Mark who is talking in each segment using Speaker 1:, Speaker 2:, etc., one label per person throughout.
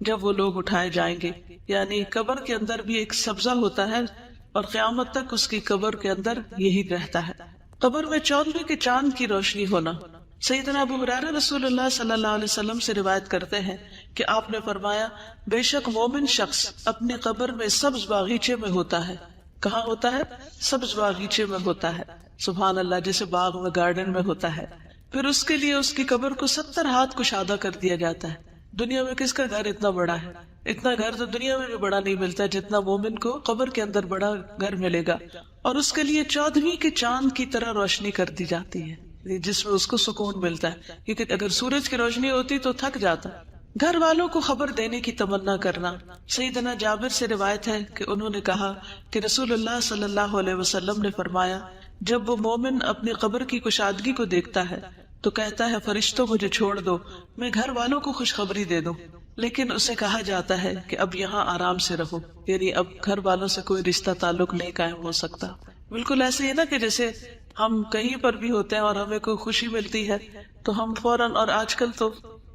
Speaker 1: جب وہ لوگ اٹھائے جائیں گے. یعنی قبر کے اندر بھی ایک سبزہ ہوتا ہے اور قیامت تک اس کی قبر کے اندر یہی رہتا ہے. قبر میں 14ویں کے چاند کی روشنی ہونا. سیدنا ابو ہریرہ رسول اللہ صلی اللہ علیہ وسلم سے روایت کرتے ہیں کہ آپ نے فرمایا بے شک مومن شخص اپنی قبر میں سبز باغیچے میں ہوتا ہے. کہاں ہوتا ہے؟ سبز باغیچے میں ہوتا ہے. سبحان اللہ، جیسے باغ میں گارڈن میں ہوتا ہے. پھر اس کے لیے اس کی قبر کو 70 ہاتھ کشادہ کر دیا جاتا ہے. دنیا میں کس کا گھر اتنا بڑا ہے؟ اتنا گھر تو دنیا میں بھی بڑا نہیں ملتا جتنا مومن کو قبر کے اندر بڑا گھر ملے گا. اور اس کے لیے 14ویں کے چاند کی طرح روشنی کر دی جاتی ہے جس میں اس کو سکون ملتا ہے، کیونکہ اگر سورج کی روشنی ہوتی تو تھک جاتا. گھر والوں کو خبر دینے کی تمنا کرنا. سیدنا جابر سے روایت ہے کہ انہوں نے کہا کہ رسول اللہ صلی اللہ علیہ وسلم نے فرمایا جب وہ مومن اپنی قبر کی کشادگی کو دیکھتا ہے تو کہتا ہے فرشتوں مجھے چھوڑ دو، میں گھر والوں کو خوشخبری دے دوں. لیکن اسے کہا جاتا ہے کہ اب یہاں آرام سے رہو، یعنی اب گھر والوں سے کوئی رشتہ تعلق نہیں قائم ہو سکتا. بالکل ایسے ہی نا کہ جیسے ہم کہیں پر بھی ہوتے ہیں اور ہمیں کوئی خوشی ملتی ہے تو ہم فوراً، اور آج کل تو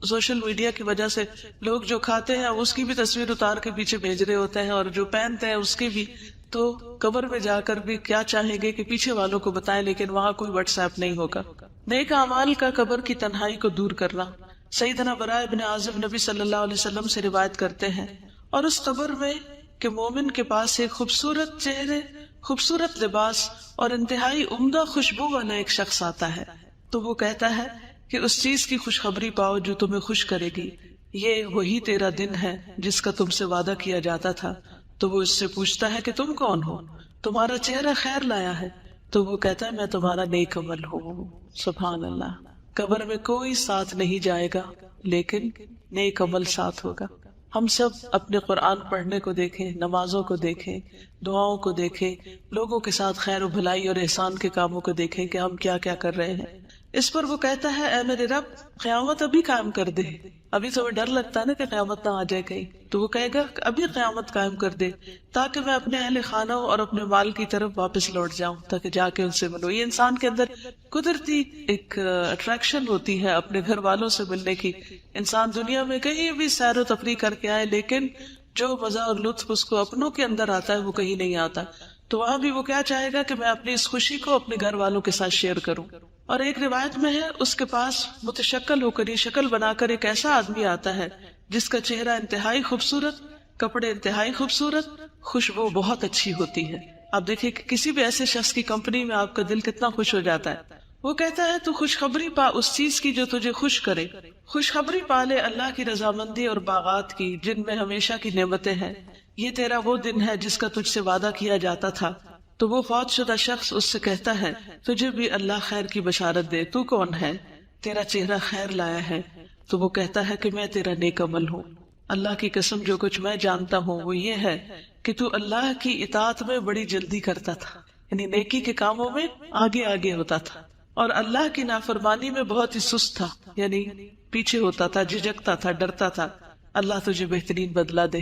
Speaker 1: سوشل میڈیا کی وجہ سے لوگ جو کھاتے ہیں اس کی بھی تصویر اتار کے پیچھے بھیج رہے ہوتے ہیں اور جو پہنتے ہیں اس کی بھی. تو قبر میں جا کر بھی کیا چاہیں گے کہ پیچھے والوں کو بتائیں، لیکن وہاں کوئی واٹس ایپ نہیں ہوگا. نیک اعمال کا قبر کی تنہائی کو دور کرنا. سیدنا براء ابن عازب نبی صلی اللہ علیہ وسلم سے روایت کرتے ہیں اور اس قبر میں کہ مومن کے پاس ایک خوبصورت چہرے، خوبصورت لباس اور انتہائی عمدہ خوشبو والا ایک شخص آتا ہے تو وہ کہتا ہے کہ اس چیز کی خوشخبری پاؤ جو تمہیں خوش کرے گی، یہ وہی تیرا دن ہے جس کا تم سے وعدہ کیا جاتا تھا. تو وہ اس سے پوچھتا ہے کہ تم کون ہو، تمہارا چہرہ خیر لایا ہے. تو وہ کہتا ہے میں تمہارا نیک عمل ہوں. سبحان اللہ. قبر میں کوئی ساتھ نہیں جائے گا لیکن نیک عمل ساتھ ہوگا. ہم سب اپنے قرآن پڑھنے کو دیکھیں، نمازوں کو دیکھیں، دعاؤں کو دیکھیں، لوگوں کے ساتھ خیر و بھلائی اور احسان کے کاموں کو دیکھیں کہ ہم کیا کیا کر رہے ہیں. اس پر وہ کہتا ہے اے میرے رب قیامت ابھی قائم کر دے. ابھی تمہیں ڈر لگتا ہے نا کہ قیامت نہ آ جائے کہیں، تو وہ کہے گا ابھی قیامت قائم کر دے تاکہ میں اپنے اہل خانہ اور اپنے مال کی طرف واپس لوٹ جاؤں، تاکہ جا کے ان سے ملوں. یہ انسان کے اندر قدرتی ایک اٹریکشن ہوتی ہے اپنے گھر والوں سے ملنے کی. انسان دنیا میں کہیں بھی سیر و تفریح کر کے آئے لیکن جو مزہ اور لطف اس کو اپنوں کے اندر آتا ہے وہ کہیں نہیں آتا. تو وہاں بھی وہ کیا چاہے گا کہ میں اپنی اس خوشی کو اپنے گھر والوں کے ساتھ شیئر کروں. اور ایک روایت میں ہے اس کے پاس متشکل ہو کر، یہ شکل بنا کر ایک ایسا آدمی آتا ہے جس کا چہرہ انتہائی خوبصورت، کپڑے انتہائی خوبصورت، خوشبو بہت اچھی ہوتی ہے. آپ دیکھیں کہ کسی بھی ایسے شخص کی کمپنی میں آپ کا دل کتنا خوش ہو جاتا ہے. وہ کہتا ہے تو خوشخبری پا اس چیز کی جو تجھے خوش کرے. خوشخبری پا لے اللہ کی رضامندی اور باغات کی جن میں ہمیشہ کی نعمتیں ہیں. یہ تیرا وہ دن ہے جس کا تجھ سے وعدہ کیا جاتا تھا. تو وہ فوت شدہ شخص اس سے کہتا ہے تجھے بھی اللہ خیر کی بشارت دے، تو کون ہے؟ تیرا چہرہ خیر لایا ہے. تو وہ کہتا ہے کہ میں تیرا نیک عمل ہوں. اللہ کی قسم جو کچھ میں جانتا ہوں وہ یہ ہے کہ تو اللہ کی اطاعت میں بڑی جلدی کرتا تھا، یعنی نیکی کے کاموں میں آگے آگے ہوتا تھا، اور اللہ کی نافرمانی میں بہت ہی سست تھا، یعنی پیچھے ہوتا تھا، جھجکتا تھا، ڈرتا تھا. اللہ تجھے بہترین بدلہ دے.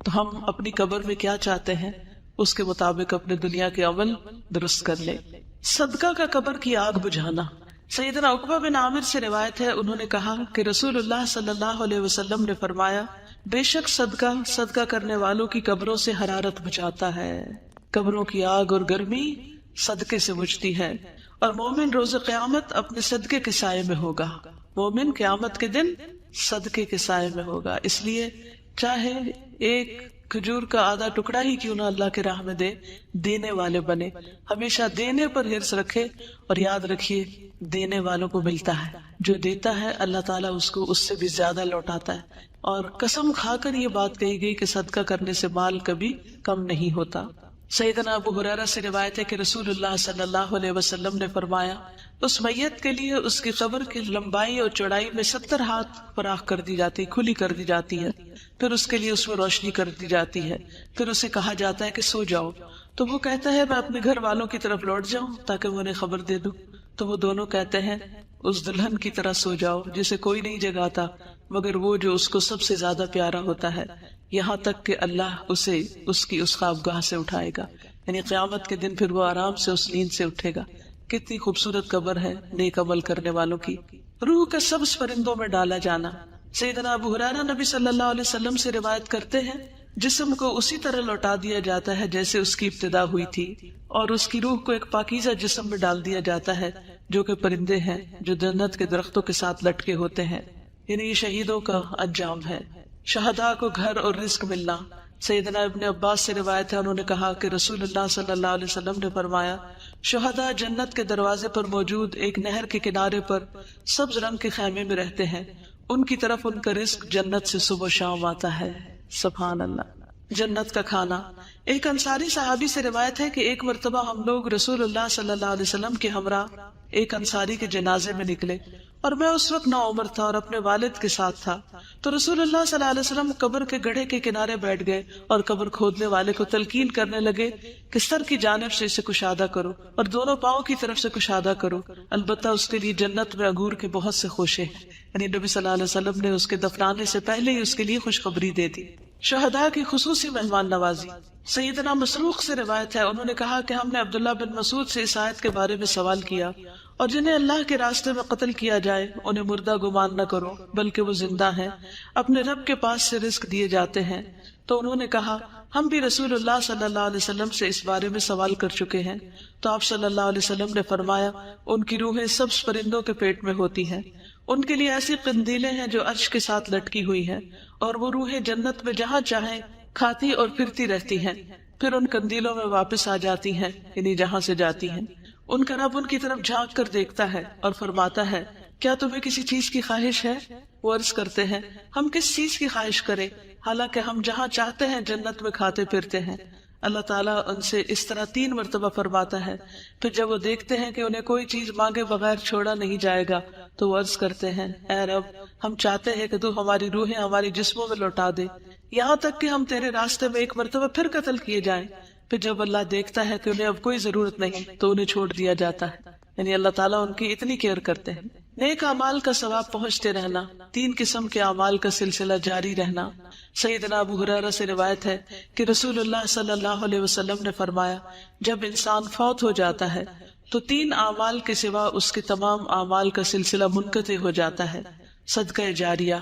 Speaker 1: تو ہم اپنی قبر میں کیا چاہتے ہیں اس کے مطابق اپنے دنیا کے عمل درست کر لیں. صدقہ کا قبر کی آگ بجھانا. سیدنا عقبہ بن عامر سے روایت ہے انہوں نے کہا کہ رسول اللہ صلی اللہ علیہ وسلم نے فرمایا بے شک صدقہ کرنے والوں کی قبروں سے حرارت بچاتا ہے. قبروں کی آگ اور گرمی صدقے سے بجھتی ہے، اور مومن روز قیامت اپنے صدقے کے سائے میں ہوگا. مومن قیامت کے دن صدقے کے سائے میں ہوگا. اس لیے چاہے ایک کھجور کا آدھا ٹکڑا ہی کیوں نہ اللہ کے راہ میں دے، دینے والے بنے. ہمیشہ دینے پر حرص رکھے اور یاد رکھیے دینے والوں کو ملتا ہے. جو دیتا ہے اللہ تعالیٰ اس کو اس سے بھی زیادہ لوٹاتا ہے. اور قسم کھا کر یہ بات کہی گئی کہ صدقہ کرنے سے مال کبھی کم نہیں ہوتا. سیدنا ابو ہریرہ سے روایت ہے کہ رسول اللہ صلی اللہ علیہ وسلم نے فرمایا اس میت کے لیے اس کی قبر کی لمبائی اور چوڑائی میں 70 ہاتھ فراخ کر دی جاتی، کھلی کر دی جاتی ہے. پھر اس کے لیے اس میں روشنی کر دی جاتی ہے. پھر اسے کہا جاتا ہے کہ سو جاؤ. تو وہ کہتا ہے میں اپنے گھر والوں کی طرف لوٹ جاؤں تاکہ میں انہیں خبر دے دوں. تو وہ دونوں کہتے ہیں اس دلہن کی طرح سو جاؤ جسے کوئی نہیں جگاتا مگر وہ جو اس کو سب سے زیادہ پیارا ہوتا ہے، یہاں تک کہ اللہ اسے اس کی اس خوابگاہ سے اٹھائے گا. یعنی قیامت کے دن پھر وہ آرام سے اس نیند سے اٹھے گا. کتنی خوبصورت قبر ہے نیک عمل کرنے والوں کی. روح کا سبز پرندوں میں ڈالا جانا. سیدنا ابو ہریرہ نبی صلی اللہ علیہ وسلم سے روایت کرتے ہیں جسم کو اسی طرح لوٹا دیا جاتا ہے جیسے اس کی ابتدا ہوئی تھی، اور اس کی روح کو ایک پاکیزہ جسم میں ڈال دیا جاتا ہے جو کہ پرندے ہیں جو جنت کے درختوں کے ساتھ لٹکے ہوتے ہیں، یعنی یہ شہیدوں کا انجام ہے۔ شہداء کو گھر اور رزق ملنا، سیدنا ابن عباس سے روایت ہے، انہوں نے کہا کہ رسول اللہ صلی اللہ علیہ وسلم نے فرمایا، شہداء جنت کے دروازے پر موجود ایک نہر کے کنارے پر سبز رنگ کے خیمے میں رہتے ہیں، ان کی طرف ان کا رزق جنت سے صبح و شام آتا ہے۔ سبحان اللہ۔ جنت کا کھانا، ایک انصاری صحابی سے روایت ہے کہ ایک مرتبہ ہم لوگ رسول اللہ صلی اللہ علیہ وسلم کے ہمراہ ایک انصاری کے جنازے میں نکلے، اور میں اس وقت نوعمر تھا اور اپنے والد کے ساتھ تھا، تو رسول اللہ صلی اللہ علیہ وسلم قبر کے گڑھے کے کنارے بیٹھ گئے اور قبر کھودنے والے کو تلقین کرنے لگے کہ سر کی جانب سے اسے کشادہ کرو اور دونوں پاؤں کی طرف سے کشادہ کرو، البتہ اس کے لیے جنت میں انگور کے بہت سے خوشے ہیں۔ یعنی نبی صلی اللہ علیہ وسلم نے اس کے دفنانے سے پہلے ہی اس کے لیے خوشخبری دے دی۔ شہداء کی خصوصی مہمان نوازی، سیدنا مسروق سے روایت ہے، انہوں نے کہا کہ ہم نے عبداللہ بن مسعود سے اس آیت کے بارے میں سوال کیا، اور جنہیں اللہ کے راستے میں قتل کیا جائے انہیں مردہ گمان نہ کرو بلکہ وہ زندہ ہیں، اپنے رب کے پاس سے رزق دیے جاتے ہیں۔ تو انہوں نے کہا ہم بھی رسول اللہ صلی اللہ علیہ وسلم سے اس بارے میں سوال کر چکے ہیں، تو آپ صلی اللہ علیہ وسلم نے فرمایا ان کی روحیں سبز پرندوں کے پیٹ میں ہوتی ہیں، ان کے لیے ایسی قندیلیں ہیں جو عرش کے ساتھ لٹکی ہوئی ہیں، اور وہ روحیں جنت میں جہاں چاہیں کھاتی اور پھرتی رہتی ہیں، پھر ان قندیلوں میں واپس آ جاتی ہیں، یعنی جہاں سے جاتی ہیں۔ ان کا رب ان کی طرف جھانک کر دیکھتا ہے اور فرماتا ہے کیا تمہیں کسی چیز کی خواہش ہے؟ وہ عرض کرتے ہیں ہم کس چیز کی خواہش کریں، حالانکہ ہم جہاں چاہتے ہیں جنت میں کھاتے پھرتے ہیں۔ اللہ تعالیٰ ان سے اس طرح 3 مرتبہ فرماتا ہے، پھر جب وہ دیکھتے ہیں کہ انہیں کوئی چیز مانگے بغیر چھوڑا نہیں جائے گا تو وہ عرض کرتے ہیں اے رب، ہم چاہتے ہیں کہ تو ہماری روحیں ہماری جسموں میں لوٹا دے، یہاں تک کہ ہم تیرے راستے میں ایک مرتبہ پھر قتل کیے جائیں۔ پھر جب اللہ دیکھتا ہے کہ انہیں اب کوئی ضرورت نہیں تو انہیں چھوڑ دیا جاتا ہے، یعنی اللہ تعالیٰ ان کی اتنی کیئر کرتے ہیں۔ نیک اعمال کا ثواب پہنچتے رہنا، 3 قسم کے اعمال کا سلسلہ جاری رہنا۔ سیدنا ابو ہریرہ سے روایت ہے کہ رسول اللہ صلی اللہ علیہ وسلم نے فرمایا جب انسان فوت ہو جاتا ہے تو 3 اعمال کے سوا اس کے تمام اعمال کا سلسلہ منقطع ہو جاتا ہے، صدقہ جاریہ،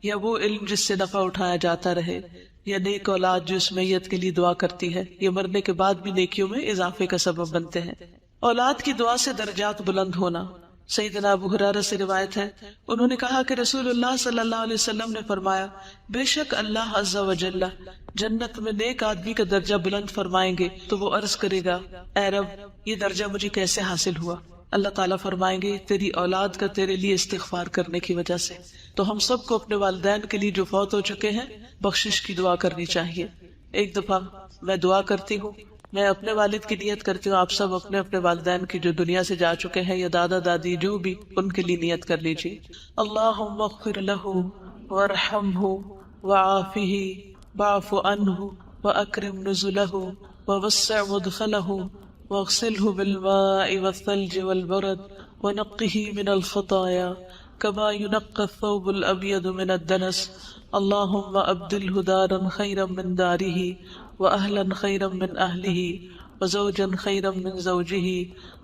Speaker 1: یا وہ علم جس سے نفع اٹھایا جاتا رہے، یا نیک اولاد جو اس میت کے لیے دعا کرتی ہے، یہ مرنے کے بعد بھی نیکیوں میں اضافے کا سبب بنتے ہیں۔ اولاد کی دعا سے درجات بلند ہونا، سیدنا ابو ہریرہ سے روایت ہے، انہوں نے کہا کہ رسول اللہ صلی اللہ علیہ وسلم نے فرمایا بے شک اللہ عز و جل جنت میں نیک آدمی کا درجہ بلند فرمائیں گے تو وہ عرض کرے گا اے رب یہ درجہ مجھے کیسے حاصل ہوا؟ اللہ تعالیٰ فرمائیں گے تیری اولاد کا تیرے لیے استغفار کرنے کی وجہ سے۔ تو ہم سب کو اپنے والدین کے لیے جو فوت ہو چکے ہیں بخشش کی دعا کرنی چاہیے۔ ایک دفعہ میں دعا کرتی ہوں، میں اپنے والد کی نیت کرتی ہوں، آپ سب اپنے اپنے والدین کی جو دنیا سے جا چکے ہیں یا دادا دادی جو بھی، ان کے لیے نیت کر لیجیے۔ اللہم اغفر لہ وارحمہ وعافہ واعف عنہ واکرم نزلہ ووسع مدخلہ واغسلہ بالماء والثلج والبرد ونقہ من الخطایا كما ينقى الثوب الأبيض من الدنس اللهم أبدله دارا خيرا من داره وأهلا خيرا من أهله وزوجا خيرا من زوجه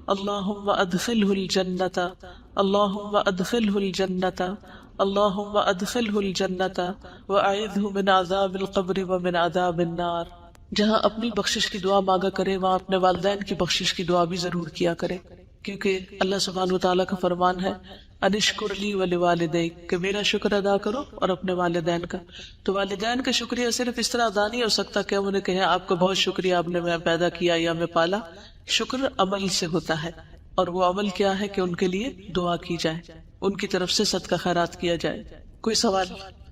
Speaker 1: اللهم أدخله الجنة اللهم أدخله الجنة اللهم أدخله الجنة وأعذه من عذاب القبر ومن عذاب النار۔ جہاں اپنی بخشش کی دعا مانگا کرے وہاں اپنے والدین کی بخشش کی دعا بھی ضرور کیا کرے، کیونکہ اللہ سبحانہ وتعالیٰ کا فرمان ہے انشکر لی ولوالدیک، کہ میرا شکر ادا کرو اور اپنے والدین کا۔ تو والدین کا شکریہ صرف اس طرح ادا نہیں ہو سکتا کہ ہم انہیں کہیں آپ کا بہت شکریہ، آپ نے میں پیدا کیا یا میں پالا۔ شکر عمل سے ہوتا ہے، اور وہ عمل کیا ہے کہ ان کے لیے دعا کی جائے، ان کی طرف سے صدقہ خیرات کیا جائے۔ کوئی سوال؟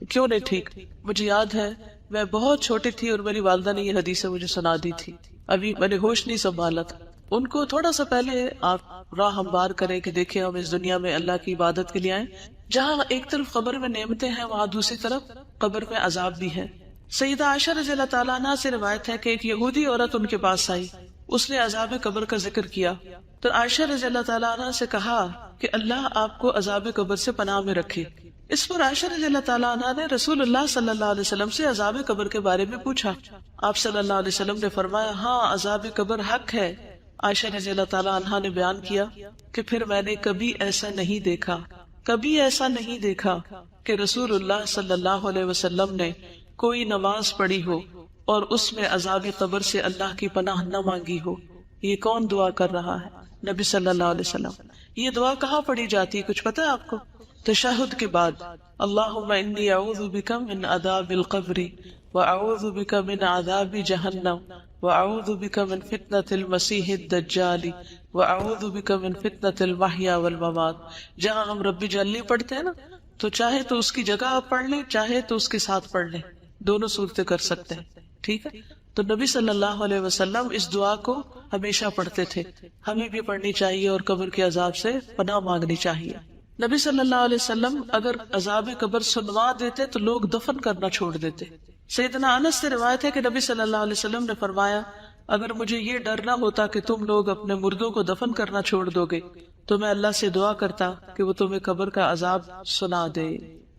Speaker 1: کیوں نہیں ٹھیک؟ مجھے یاد ہے میں بہت چھوٹی تھی اور میری والدہ نے یہ حدیث مجھے سنا دی تھی، ابھی میں نے ہوش نہیں سنبھالا تھا۔ ان کو تھوڑا سا پہلے آپ راہ ہموار کریں کہ دیکھیں ہم اس دنیا میں اللہ کی عبادت کے لیے آئیں، جہاں ایک طرف قبر میں نعمتیں ہیں وہاں دوسری طرف قبر میں عذاب بھی ہے۔ سیدہ عائشہ رضی اللہ تعالیٰ عنہ سے روایت ہے کہ ایک یہودی عورت ان کے پاس آئی، اس نے عذاب قبر کا ذکر کیا، تو عائشہ رضی اللہ تعالیٰ عنہ سے کہا کہ اللہ آپ کو عذاب قبر سے پناہ میں رکھے۔ اس پر عائشہ رضی اللہ تعالیٰ عنہ نے رسول اللہ صلی اللہ علیہ وسلم سے عذاب قبر کے بارے میں پوچھا۔ آپ صلی اللہ علیہ وسلم نے فرمایا ہاں عذاب قبر حق ہے۔ عائشہ رضی اللہ تعالیٰ عنہ نے بیان کیا کہ پھر میں نے کبھی ایسا نہیں دیکھا کبھی ایسا نہیں دیکھا کہ رسول اللہ صلی اللہ علیہ وسلم نے کوئی نماز پڑھی ہو اور اس میں عذاب قبر سے اللہ کی پناہ نہ مانگی ہو۔ یہ کون دعا کر رہا ہے؟ نبی صلی اللہ علیہ وسلم۔ یہ دعا کہاں پڑھی جاتی ہے کچھ پتہ ہے آپ کو؟ تشہد کے بعد، اللہم انی اعوذ بک من عذاب القبر واعوذ بک من عذاب جہنم واعوذ بک من فتنۃ المسیح الدجال واعوذ بک من فتنۃ المحیا والممات۔ جہاں ہم رب اجعلنی پڑھتے ہیں نا، تو چاہے تو اس کی جگہ آپ پڑھ لیں، چاہے تو اس کے ساتھ پڑھ لیں، دونوں صورتیں کر سکتے ہیں، ٹھیک ہے؟ تو نبی صلی اللہ علیہ وسلم اس دعا کو ہمیشہ پڑھتے تھے، ہمیں بھی پڑھنی چاہیے اور قبر کے عذاب سے پناہ مانگنی چاہیے۔ نبی صلی اللہ علیہ وسلم اگر عذاب قبر سنوا دیتے تو لوگ دفن کرنا چھوڑ دیتے۔ سیدنا انس سے روایت ہے کہ نبی صلی اللہ علیہ وسلم نے فرمایا، اگر مجھے یہ ڈر نہ ہوتا کہ تم لوگ اپنے مردوں کو دفن کرنا چھوڑ دو گے تو میں اللہ سے دعا کرتا کہ وہ تمہیں قبر کا عذاب سنا دے۔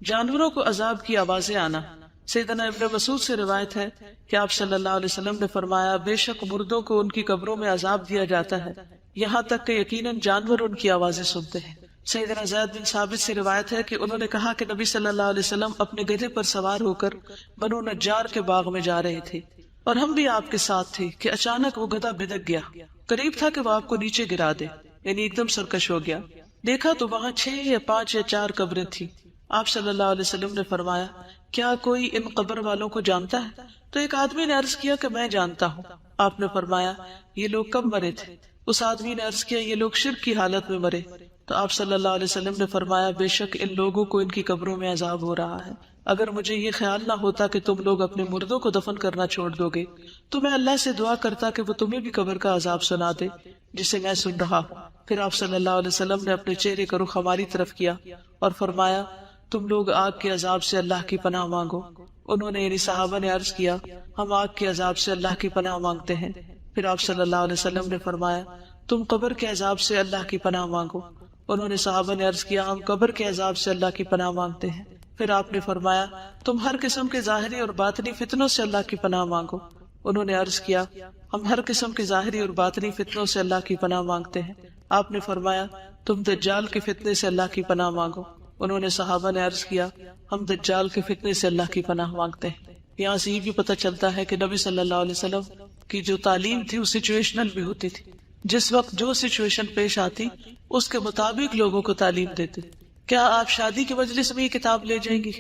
Speaker 1: جانوروں کو عذاب کی آوازیں آنا، سیدنا ابن مسعود سے روایت ہے کہ آپ صلی اللہ علیہ وسلم نے فرمایا، بے شک مردوں کو ان کی قبروں میں عذاب دیا جاتا ہے، یہاں تک کہ یقیناً جانور ان کی آوازیں سنتے ہیں۔ سیدنا زید بن ثابت سے روایت ہے کہ انہوں نے کہا کہ نبی صلی اللہ علیہ وسلم اپنے گدھے پر سوار ہو کر بنو نجار کے باغ میں جا رہے تھے اور ہم بھی آپ کے ساتھ تھے کہ اچانک وہ گدھا بدک گیا، قریب تھا کہ وہ آپ کو نیچے گرا دے، یعنی ایک دم سرکش ہو گیا۔ دیکھا تو وہاں 6 یا 5 یا 4 قبریں تھیں۔ آپ صلی اللہ علیہ وسلم نے فرمایا، کیا کوئی ان قبر والوں کو جانتا ہے؟ تو ایک آدمی نے عرض کیا کہ میں جانتا ہوں۔ آپ نے فرمایا، یہ لوگ کب مرے تھے؟ اس آدمی نے عرض کیا، یہ لوگ شرک کی حالت میں مرے۔ تو آپ صلی اللہ علیہ وسلم نے فرمایا، بے شک ان لوگوں کو ان کی قبروں میں عذاب ہو رہا ہے۔ اگر مجھے یہ خیال نہ ہوتا کہ تم لوگ اپنے مردوں کو دفن کرنا چھوڑ دو گے تو میں اللہ سے دعا کرتا کہ وہ تمہیں بھی قبر کا عذاب سنا دے جسے میں سن رہا ہوں۔ پھر آپ صلی اللہ علیہ وسلم نے اپنے چہرے کا رخ ہماری طرف کیا اور فرمایا، تم لوگ آگ کے عذاب سے اللہ کی پناہ مانگو۔ انہوں نے یعنی صحابہ نے عرض کیا، ہم آگ کے عذاب سے اللہ کی پناہ مانگتے ہیں۔ پھر آپ صلی اللہ علیہ وسلم نے فرمایا، تم قبر کے عذاب سے اللہ کی پناہ مانگو۔ انہوں نے صحابہ نے عرض کیا، ہم قبر کے عذاب سے اللہ کی پناہ مانگتے ہیں۔ پھر آپ نے فرمایا، تم ہر قسم کے ظاہری اور باطنی فتنوں سے اللہ کی پناہ مانگو۔ انہوں نے عرض کیا، ہم ہر قسم کے ظاہری اور باطنی فتنوں سے اللہ کی پناہ مانگتے ہیں۔ آپ نے فرمایا، تم دجال کے فتنے سے اللہ کی پناہ مانگو۔ انہوں نے صحابہ نے عرض کیا، ہم دجال کے فتنے سے اللہ کی پناہ مانگتے ہیں۔ یہاں سے یہ بھی پتہ چلتا ہے کہ نبی صلی اللہ علیہ وسلم کی جو تعلیم تھی وہ سچویشنل بھی ہوتی تھی، جس وقت جو سچویشن پیش آتی اس کے مطابق لوگوں کو تعلیم دیتے۔ کیا آپ شادی کے مجلس میں یہ کتاب لے جائیں گی؟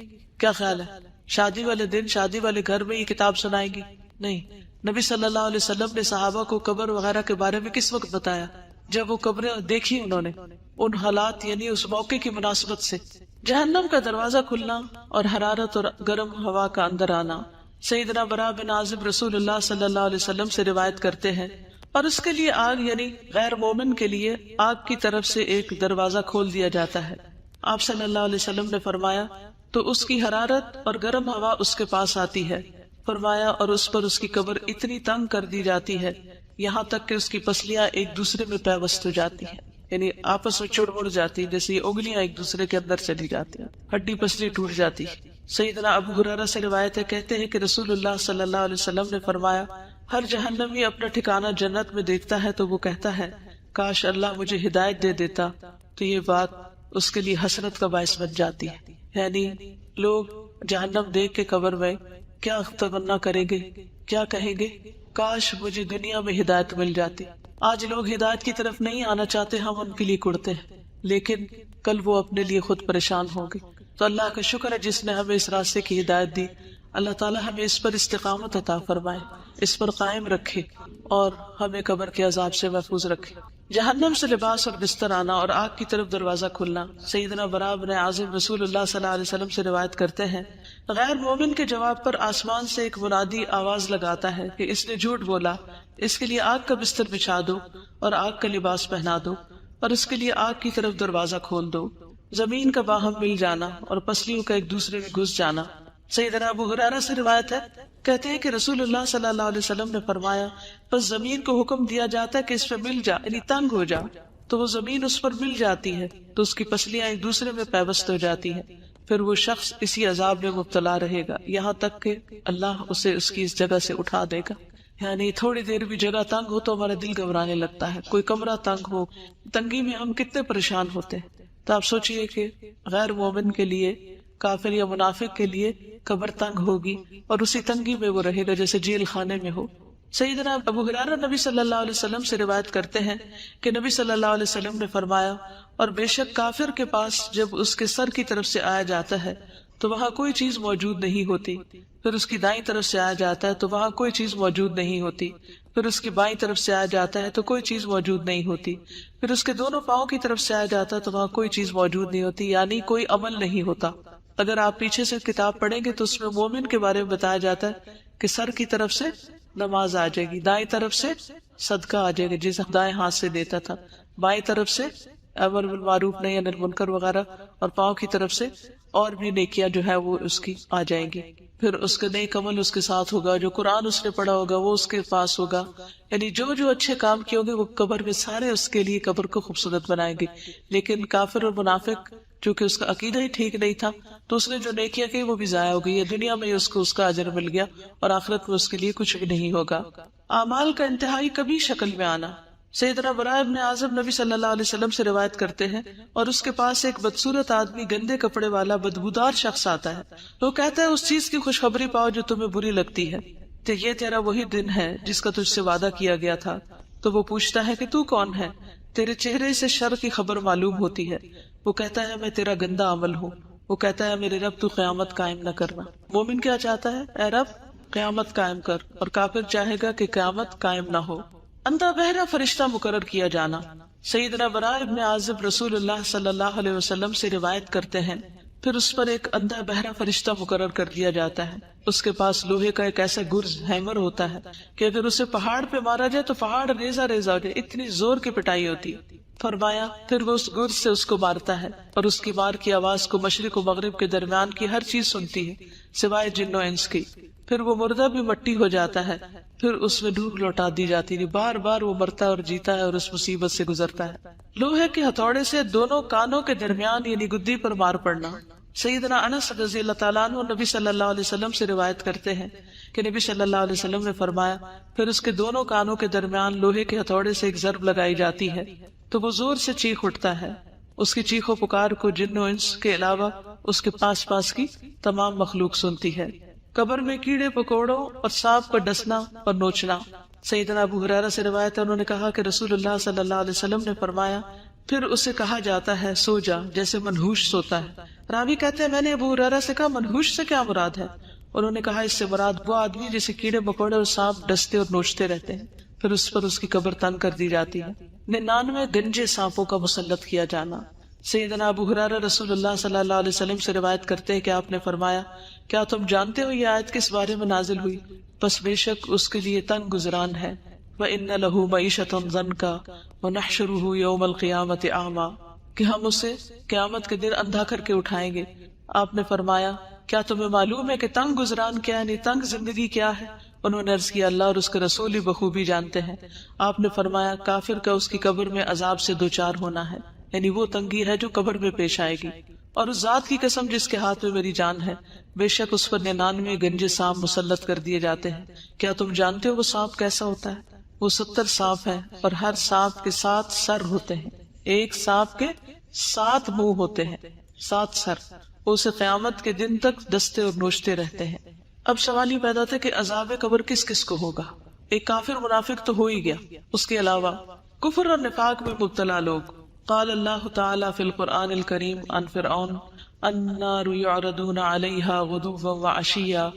Speaker 1: کیا خیال ہے؟ شادی والے دن شادی والے گھر میں یہ کتاب سنائیں گی؟ نہیں۔ نبی صلی اللہ علیہ وسلم نے صحابہ کو قبر وغیرہ کے بارے میں کس وقت بتایا؟ جب وہ قبریں دیکھی انہوں نے، ان حالات یعنی اس موقع کی مناسبت سے۔ جہنم کا دروازہ کھلنا اور حرارت اور گرم ہوا کا اندر آنا، سیدنا براء بن عازب رسول اللہ صلی اللہ علیہ وسلم سے روایت کرتے ہیں، اور اس کے لیے آگ یعنی غیر مومن کے لیے آگ کی طرف سے ایک دروازہ کھول دیا جاتا ہے۔ آپ صلی اللہ علیہ وسلم نے فرمایا، تو اس کی حرارت اور گرم ہوا اس کے پاس آتی ہے، فرمایا، اور اس پر اس کی قبر اتنی تنگ کر دی جاتی ہے یہاں تک کہ اس کی پسلیاں ایک دوسرے میں پیوست ہو جاتی ہیں، یعنی آپس میں چڑ مڑ جاتی، جیسے یہ انگلیاں ایک دوسرے کے اندر چلی جاتی ہیں، ہڈی پسلی ٹوٹ جاتی ہے۔ سیدنا ابو ہریرہ سے روایت ہے، کہتے ہیں کہ رسول اللہ صلی اللہ علیہ وسلم نے فرمایا، ہر جہنمی اپنا ٹھکانہ جنت میں دیکھتا ہے تو وہ کہتا ہے، کاش اللہ مجھے ہدایت دے دیتا، تو یہ بات اس کے لیے حسرت کا باعث بن جاتی ہے۔ یعنی لوگ جہنم دیکھ کے قبر میں کیا تمنا کریں گے، کیا کہیں گے، کاش مجھے دنیا میں ہدایت مل جاتی۔ آج لوگ ہدایت کی طرف نہیں آنا چاہتے، ہم ان کے لیے کڑتے ہیں، لیکن کل وہ اپنے لیے خود پریشان ہوں گے۔ تو اللہ کا شکر ہے جس نے ہمیں اس راستے کی ہدایت دی۔ اللہ تعالیٰ ہمیں اس پر استقامت عطا فرمائے، اس پر قائم رکھے اور ہمیں قبر کے عذاب سے محفوظ رکھے۔ جہنم سے لباس اور بستر آنا اور آگ کی طرف دروازہ کھلنا، سیدنا براء بن عازب رسول اللہ صلی اللہ علیہ وسلم سے روایت کرتے ہیں، غیر مومن کے جواب پر آسمان سے ایک منادی آواز لگاتا ہے کہ اس نے جھوٹ بولا، اس کے لیے آگ کا بستر بچھا دو اور آگ کا لباس پہنا دو اور اس کے لیے آگ کی طرف دروازہ کھول دو۔ زمین کا باہم مل جانا اور پسلیوں کا ایک دوسرے میں گھس جانا۔ سیدنا ابو ہریرہ سے روایت ہے، کہتے ہیں کہ رسول اللہ صلی اللہ علیہ وسلم نے فرمایا، بس زمین کو حکم دیا جاتا ہے کہ اس پہ مل جا، یعنی تنگ ہو جا، تو وہ زمین اس پر مل جاتی ہے، تو اس کی پسلیاں ایک دوسرے میں پیوست ہو جاتی ہیں، پھر وہ شخص اسی عذاب میں مبتلا رہے گا یہاں تک کہ اللہ اسے اس کی اس جگہ سے اٹھا دے گا۔ یعنی تھوڑی دیر بھی جگہ تنگ ہو تو ہمارا دل گھبرانے لگتا ہے، کوئی کمرہ تنگ ہو، تنگی میں ہم کتنے پریشان ہوتے ہیں، تو آپ سوچئے کہ غیر مومن کے لیے، کافر یا منافق کے لیے قبر تنگ ہوگی اور اسی تنگی میں وہ رہے گا جیسے جیل خانے میں ہو۔ سیدنا ابو ہریرہ نبی صلی اللہ علیہ وسلم سے روایت کرتے ہیں کہ نبی صلی اللہ علیہ وسلم نے فرمایا، اور بے شک کافر کے پاس جب اس کے سر کی طرف سے آیا جاتا ہے تو وہاں کوئی چیز موجود نہیں ہوتی، پھر اس کی دائیں طرف سے آیا جاتا ہے تو وہاں کوئی چیز موجود نہیں ہوتی، پھر اس کی بائیں طرف سے آیا جاتا ہے تو کوئی چیز موجود نہیں ہوتی، پھر اس کے دونوں پاؤں کی طرف سے آیا جاتا ہے تو وہاں کوئی چیز موجود نہیں ہوتی، یعنی کوئی عمل نہیں ہوتا۔ اگر آپ پیچھے سے کتاب پڑھیں گے تو اس میں مومن کے بارے میں بتایا جاتا ہے کہ سر کی طرف سے نماز آ جائے گی، دائیں طرف سے صدقہ آ جائے گا جسے دائیں ہاتھ سے دیتا تھا، بائیں طرف سے امر بالمعروف نہی عن المنکر وغیرہ، اور پاؤں کی طرف سے اور بھی نیکیاں جو ہے وہ اس کی آ جائیں گی۔ پھر اس کا نیک عمل اس کے ساتھ ہوگا، جو قرآن اس نے پڑھا ہوگا وہ اس کے پاس ہوگا، یعنی جو اچھے کام کیے ہوگے وہ قبر میں سارے اس کے لیے قبر کو خوبصورت بنائیں گے۔ لیکن کافر اور منافق چونکہ اس کا عقیدہ ہی ٹھیک نہیں تھا تو اس نے جو نیکیاں کی وہ بھی ضائع ہو گئی ہے، دنیا میں اس کو اس کا اجر مل گیا اور آخرت میں اس کے لیے کچھ بھی نہیں ہوگا۔ اعمال کا انتہائی کبھی شکل میں آنا۔ سیدنا براء بن عازب نبی صلی اللہ علیہ وسلم سے روایت کرتے ہیں، اور اس کے پاس ایک بدصورت آدمی گندے کپڑے والا بدبودار شخص آتا ہے، وہ کہتا ہے اس چیز کی خوشخبری پاؤ جو تمہیں بری لگتی ہے، تو یہ تیرا وہی دن ہے جس کا تجھ سے وعدہ کیا گیا تھا۔ تو وہ پوچھتا ہے کہ تو کون ہے؟ تیرے چہرے سے شر کی خبر معلوم ہوتی ہے۔ وہ کہتا ہے میں تیرا گندا عمل ہوں۔ وہ کہتا ہے میرے رب تو قیامت قائم نہ کرنا۔ مومن کیا چاہتا ہے؟ اے رب قیامت قائم کر، اور کافر چاہے گا کہ قیامت قائم نہ ہو۔ اندھا بہرا فرشتہ مقرر کیا جانا۔ سیدنا براء بن عازب رسول اللہ صلی اللہ علیہ وسلم سے روایت کرتے ہیں، پھر اس پر ایک اندھا بہرا فرشتہ مقرر کر دیا جاتا ہے۔ اس کے پاس لوہے کا ایک ایسا گرز ہیمر ہوتا ہے کہ اگر اسے پہاڑ پہ مارا جائے تو پہاڑ ریزہ ریزہ ہو جائے، اتنی زور کی پٹائی ہوتی ہے۔ فرمایا پھر وہ اس گرز سے اس کو مارتا ہے، اور اس کی مار کی آواز کو مشرق و مغرب کے درمیان کی ہر چیز سنتی ہے سوائے جن و انس کی۔ پھر وہ مردہ بھی مٹی ہو جاتا ہے، پھر اس میں روح لوٹا دی جاتی ہے، بار بار وہ مرتا اور جیتا ہے اور اس مصیبت سے گزرتا ہے۔ لوہے کے ہتھوڑے سے دونوں کانوں کے درمیان یعنی گدی پر مار پڑنا۔ سیدنا انس رضی اللہ تعالیٰ عنہ نبی صلی اللہ علیہ وسلم سے روایت کرتے ہیں کہ نبی صلی اللہ علیہ وسلم نے فرمایا پھر اس کے دونوں کانوں کے درمیان لوہے کے ہتھوڑے سے ایک ضرب لگائی جاتی ہے تو وہ زور سے چیخ اٹھتا ہے۔ اس کی چیخ و پکار کو جن و انس کے علاوہ اس کے پاس پاس کی تمام مخلوق سنتی ہے۔ قبر میں کیڑے پکوڑوں اور سانپ کا ڈسنا اور نوچنا۔ سیدنا ابو ہریرہ سے روایت ہے، انہوں نے کہا کہ رسول اللہ صلی اللہ علیہ وسلم نے فرمایا پھر اسے کہا جاتا ہے سو جا جیسے منحوش سوتا ہے۔ راوی کہتے ہیں میں نے ابو ہریرہ سے کہا منحوش سے کیا مراد ہے؟ انہوں نے کہا اس سے مراد وہ آدمی جسے کیڑے مکوڑے اور سانپ ڈستے اور نوچتے رہتے ہیں، پھر اس پر اس کی قبر تنگ کر دی جاتی ہے۔ 99 گنجے سانپوں کا مسلط کیا جانا۔ سیدنا ابو ہریرہ رسول اللہ صلی اللہ علیہ وسلم سے روایت کرتے ہیں کہ آپ نے فرمایا کیا تم جانتے ہو یہ آیت کس بارے میں نازل ہوئی؟ بس بے شک اس کے لیے تنگ گزران ہے، وَإِنَّ لَهُ مَعِيشَةً ضَنْكَ وَنَحْشُرُهُ يَوْمَ الْقِيَامَةِ أَعْمَى، کہ ہم اسے قیامت کے دن اندھا کر کے اٹھائیں گے۔ آپ نے فرمایا کیا تمہیں معلوم ہے کہ تنگ گزران کیا ہے، یعنی تنگ زندگی کیا ہے؟ انہوں نے عرض کیا اللہ اور اس کے رسول ہی بخوبی جانتے ہیں۔ آپ نے فرمایا کافر کا اس کی قبر میں عذاب سے دوچار ہونا ہے، یعنی وہ تنگی ہے جو قبر میں پیش آئے گی، اور اس ذات کی قسم جس کے ہاتھ میں میری جان ہے بے شک اس پر 99 گنجے سانپ مسلط کر دیے جاتے ہیں۔ کیا تم جانتے ہو وہ سانپ کیسا ہوتا ہے؟ وہ 70 سانپ ہیں اور ہر سانپ کے 7 سر ہوتے ہیں، ایک سانپ کے 7 منہ ہوتے ہیں، 7 سر۔ وہ اسے قیامت کے دن تک ڈستے اور نوچتے رہتے ہیں۔ اب سوال یہ پیدا تھا کہ عذاب قبر کس کس کو ہوگا؟ ایک کافر منافق تو ہو ہی گیا، اس کے علاوہ کفر اور نفاق میں مبتلا لوگ۔ قال اللہ تعالی فی القرآن الکریم عن فرعون النار یعرضون علیہا غدوا وعشیا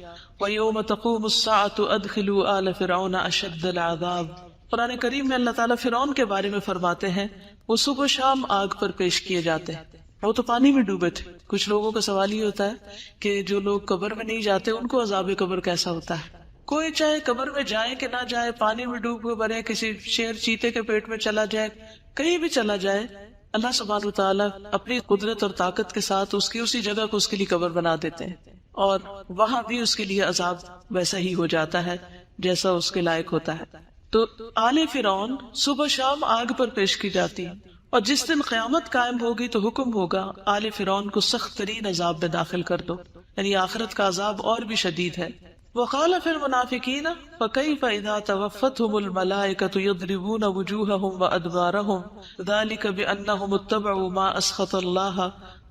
Speaker 1: ویوم تقوم الساعة ادخلوا آل فرعون اشد العذاب۔ قرآن کریم میں اللہ تعالیٰ فرعون کے بارے میں فرماتے ہیں وہ صبح و شام آگ پر پیش کیے جاتے ہیں، وہ تو پانی میں ڈوبے تھے۔ کچھ لوگوں کا سوال یہ ہوتا ہے کہ جو لوگ قبر میں نہیں جاتے ان کو عذاب قبر کیسا ہوتا ہے؟ کوئی چاہے قبر میں جائے کہ نہ جائے، پانی میں ڈوب کے مرے، کسی شیر چیتے کے پیٹ میں چلا جائے، کہیں بھی چلا جائے، اللہ سبحانہ وتعالیٰ اپنی قدرت اور طاقت کے ساتھ اس کی اسی جگہ کو اس کے لیے قبر بنا دیتے ہیں، اور وہاں بھی اس کے لیے عذاب ویسا ہی ہو جاتا ہے جیسا اس کے لائق ہوتا ہے۔ تو آل فرعون صبح شام آگ پر پیش کی جاتی ہے، اور جس دن قیامت قائم ہوگی تو حکم ہوگا آل فرعون کو سخت ترین عذاب میں داخل کر دو، یعنی آخرت کا عذاب اور بھی شدید ہے۔ وقال فی المنافقین فکیف اذا توفتهم الملائکۃ یضربون وجوہہم وادبارہم ذلک بانہم اتبعوا ما اسخط اللہ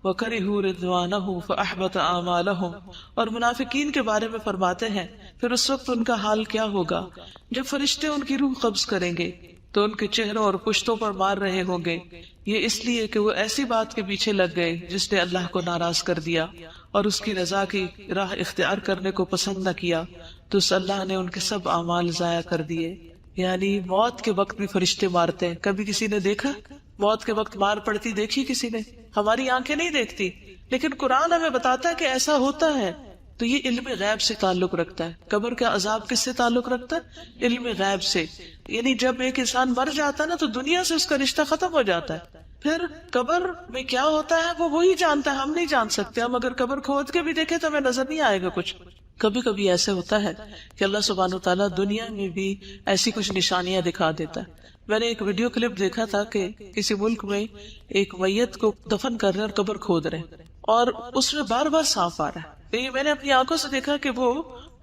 Speaker 1: وکرہوا رضوانہ فاحبط اعمالہم. اور منافقین کے بارے میں فرماتے ہیں پھر اس وقت ان کا حال کیا ہوگا جب فرشتے ان کی روح قبض کریں گے تو ان کے چہروں اور پشتوں پر مار رہے ہوں گے، یہ اس لیے کہ وہ ایسی بات کے پیچھے لگ گئے جس نے اللہ کو ناراض کر دیا اور اس کی رضا کی راہ اختیار کرنے کو پسند نہ کیا، تو اس اللہ نے ان کے سب اعمال ضائع کر دیے. یعنی موت کے وقت بھی فرشتے مارتے ہیں. کبھی کسی نے دیکھا موت کے وقت مار پڑتی دیکھی کسی نے؟ ہماری آنکھیں نہیں دیکھتی، لیکن قرآن ہمیں بتاتا ہے کہ ایسا ہوتا ہے. تو یہ علم غیب سے تعلق رکھتا ہے. قبر کا عذاب کس سے تعلق رکھتا ہے؟ علم غیب سے. یعنی جب ایک انسان مر جاتا ہے نا تو دنیا سے اس کا رشتہ ختم ہو جاتا ہے. پھر قبر میں کیا ہوتا ہے وہ وہی جانتا ہے، ہم نہیں جان سکتے. ہم اگر قبر کھود کے بھی دیکھیں تو ہمیں نظر نہیں آئے گا کچھ. کبھی کبھی ایسے ہوتا ہے کہ اللہ سبحانہ وتعالیٰ دنیا میں بھی ایسی کچھ نشانیاں دکھا دیتا ہے. میں نے ایک ویڈیو کلپ دیکھا تھا کہ کسی ملک میں ایک میت کو دفن کر رہے اور قبر کھود رہے اور اس میں بار بار سانپ آ رہا ہے. یہ میں نے اپنی آنکھوں سے دیکھا کہ وہ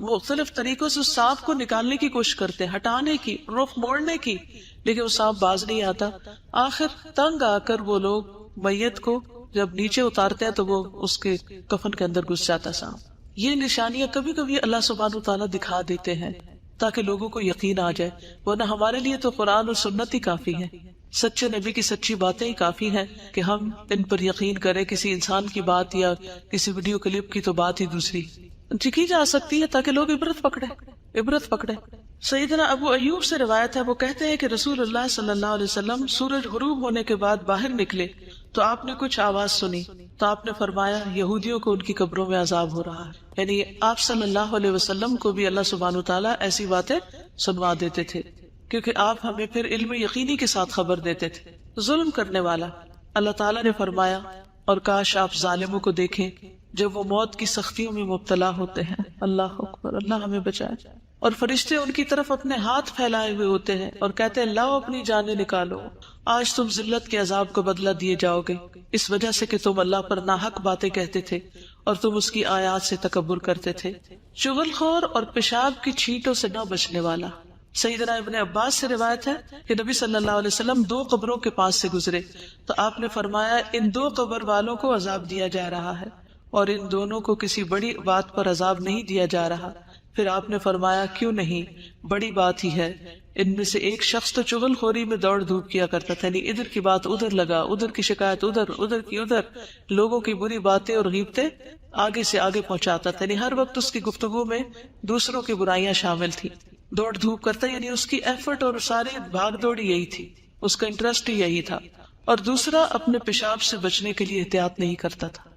Speaker 1: مختلف طریقوں سے اس سانپ کو نکالنے کی کوشش کرتے ہیں، ہٹانے کی، رخ موڑنے کی، لیکن وہ سانپ باز نہیں آتا. آخر تنگ آ کر وہ لوگ میت کو جب نیچے اتارتے ہیں تو وہ اس کے کفن کے اندر گھس جاتا سانپ. یہ نشانیاں کبھی کبھی اللہ سبحانہ وتعالیٰ دکھا دیتے ہیں تاکہ لوگوں کو یقین آ جائے، ورنہ ہمارے لیے تو قرآن اور سنت ہی کافی ہے، سچے نبی کی سچی باتیں ہی کافی ہیں کہ ہم ان پر یقین کریں. کسی انسان کی بات یا کسی ویڈیو کلپ کی تو بات ہی دوسری کی جا سکتی ہے تاکہ لوگ عبرت پکڑے. سیدنا ابو ایوب سے روایت ہے، وہ کہتے ہیں کہ رسول اللہ صلی اللہ علیہ وسلم سورج غروب ہونے کے بعد باہر نکلے تو آپ نے کچھ آواز سنی تو آپ نے فرمایا یہودیوں کو ان کی قبروں میں عذاب ہو رہا ہے. یعنی آپ صلی اللہ علیہ وسلم کو بھی اللہ سبحانہ وتعالیٰ ایسی باتیں سنوا دیتے تھے کیونکہ آپ ہمیں پھر علم یقینی کے ساتھ خبر دیتے تھے. ظلم کرنے والا اللہ تعالیٰ نے فرمایا اور کاش آپ ظالموں کو دیکھیں جب وہ موت کی سختیوں میں مبتلا ہوتے ہیں. اللہ اکبر، اللہ ہمیں بچائے. اور فرشتے ان کی طرف اپنے ہاتھ پھیلائے ہوئے ہوتے ہیں اور کہتے ہیں لاؤ اپنی جانیں نکالو، آج تم ذلت کے عذاب کو بدلہ دیے جاؤ گے اس وجہ سے کہ تم اللہ پر ناحق باتیں کہتے تھے اور تم اس کی آیات سے تکبر کرتے تھے. چغل خور اور پیشاب کی چھینٹوں سے نہ بچنے والا. سیدنا ابن عباس سے روایت ہے کہ نبی صلی اللہ علیہ وسلم 2 قبروں کے پاس سے گزرے تو آپ نے فرمایا ان 2 قبر والوں کو عذاب دیا جا رہا ہے اور ان دونوں کو کسی بڑی بات پر عذاب نہیں دیا جا رہا. پھر آپ نے فرمایا کیوں نہیں، بڑی بات ہی ہے. ان میں سے ایک شخص تو چغل خوری میں دوڑ دھوپ کیا کرتا تھا، یعنی ادھر کی بات ادھر لگا، ادھر کی شکایت ادھر، ادھر کی ادھر، لوگوں کی بری باتیں اور غیبتیں آگے سے آگے پہنچاتا تھا. یعنی ہر وقت اس کی گفتگو میں دوسروں کی برائیاں شامل تھی. دوڑ دھوپ کرتا یعنی اس کی ایفرٹ اور ساری بھاگ دوڑ یہی تھی، اس کا انٹرسٹ ہی یہی تھا. اور دوسرا اپنے پیشاب سے بچنے کے لیے احتیاط نہیں کرتا تھا.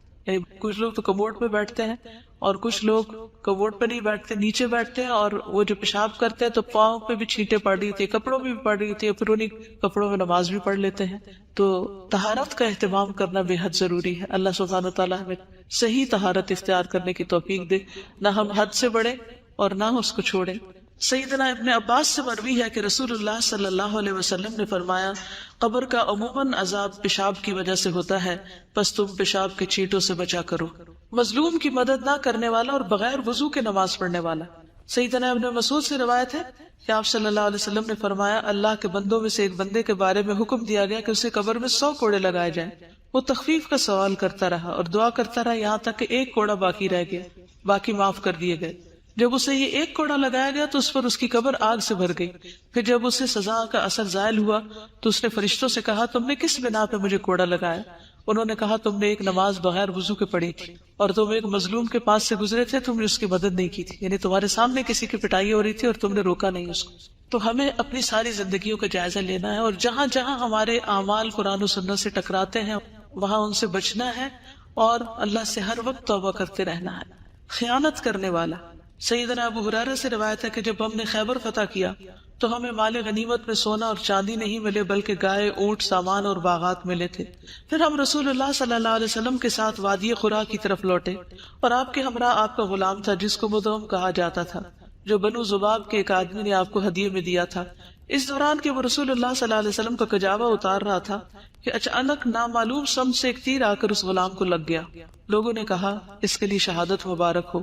Speaker 1: کچھ لوگ تو کموڈ پہ بیٹھتے ہیں اور کچھ لوگ کموڈ پہ نہیں بیٹھتے، نیچے بیٹھتے ہیں اور وہ جو پیشاب کرتے ہیں تو پاؤں پہ بھی چھینٹیں پڑ رہی تھی، کپڑوں میں بھی پڑ رہی تھی، پھر انہیں کپڑوں میں نماز بھی پڑھ لیتے ہیں. تو طہارت کا اہتمام کرنا بے حد ضروری ہے. اللہ سبحانہ تعالیٰ ہمیں صحیح طہارت اختیار کرنے کی توفیق دے، نہ ہم حد سے بڑھیں اور نہ اس کو چھوڑیں. سیدنا ابن عباس سے مروی ہے کہ رسول اللہ صلی اللہ علیہ وسلم نے فرمایا قبر کا عموماً عذاب پیشاب کی وجہ سے ہوتا ہے، پس تم پیشاب کے چینٹوں سے بچا کرو. مظلوم کی مدد نہ کرنے والا اور بغیر وضو کے نماز پڑھنے والا. سیدنا ابن مسعود سے روایت ہے کہ آپ صلی اللہ علیہ وسلم نے فرمایا اللہ کے بندوں میں سے ایک بندے کے بارے میں حکم دیا گیا کہ اسے قبر میں 100 کوڑے لگائے جائیں. وہ تخفیف کا سوال کرتا رہا اور دعا کرتا رہا یہاں تک کہ 1 کوڑا باقی رہ گیا، باقی معاف کر دیے گئے. جب اسے یہ 1 کوڑا لگایا گیا تو اس پر اس کی قبر آگ سے بھر گئی. پھر جب اسے سزا کا اثر زائل ہوا تو اس نے فرشتوں سے کہا تم نے کس بنا پہ مجھے کوڑا لگایا؟ انہوں نے کہا تم نے ایک نماز بغیر وضو کے پڑھی تھی اور تم ایک مظلوم کے پاس سے گزرے تھے، تم نے اس کی مدد نہیں کی تھی. یعنی تمہارے سامنے کسی کی پٹائی ہو رہی تھی اور تم نے روکا نہیں اس کو. تو ہمیں اپنی ساری زندگیوں کا جائزہ لینا ہے اور جہاں جہاں ہمارے اعمال قرآن و سنت سے ٹکراتے ہیں وہاں ان سے بچنا ہے اور اللہ سے ہر وقت توبہ کرتے رہنا ہے. خیانت کرنے والا. سیدنا ابو ہریرہ سے روایت ہے کہ جب ہم نے خیبر فتح کیا تو ہمیں مال غنیمت میں سونا اور چاندی نہیں ملے بلکہ گائے، اونٹ، سامان اور باغات ملے تھے. پھر ہم رسول اللہ صلی اللہ علیہ وسلم کے ساتھ وادی خرا کی طرف لوٹے اور آپ کے ہمراہ آپ کا غلام تھا جس کو مدعم کہا جاتا تھا، جو بنو ذباب کے ایک آدمی نے آپ کو ہدیے میں دیا تھا. اس دوران کہ وہ رسول اللہ صلی اللہ علیہ وسلم کا کجاوا اتار رہا تھا کہ اچانک نامعلوم سمت سے ایک تیر آ کر اس غلام کو لگ گیا. لوگوں نے کہا اس کے لیے شہادت مبارک ہو.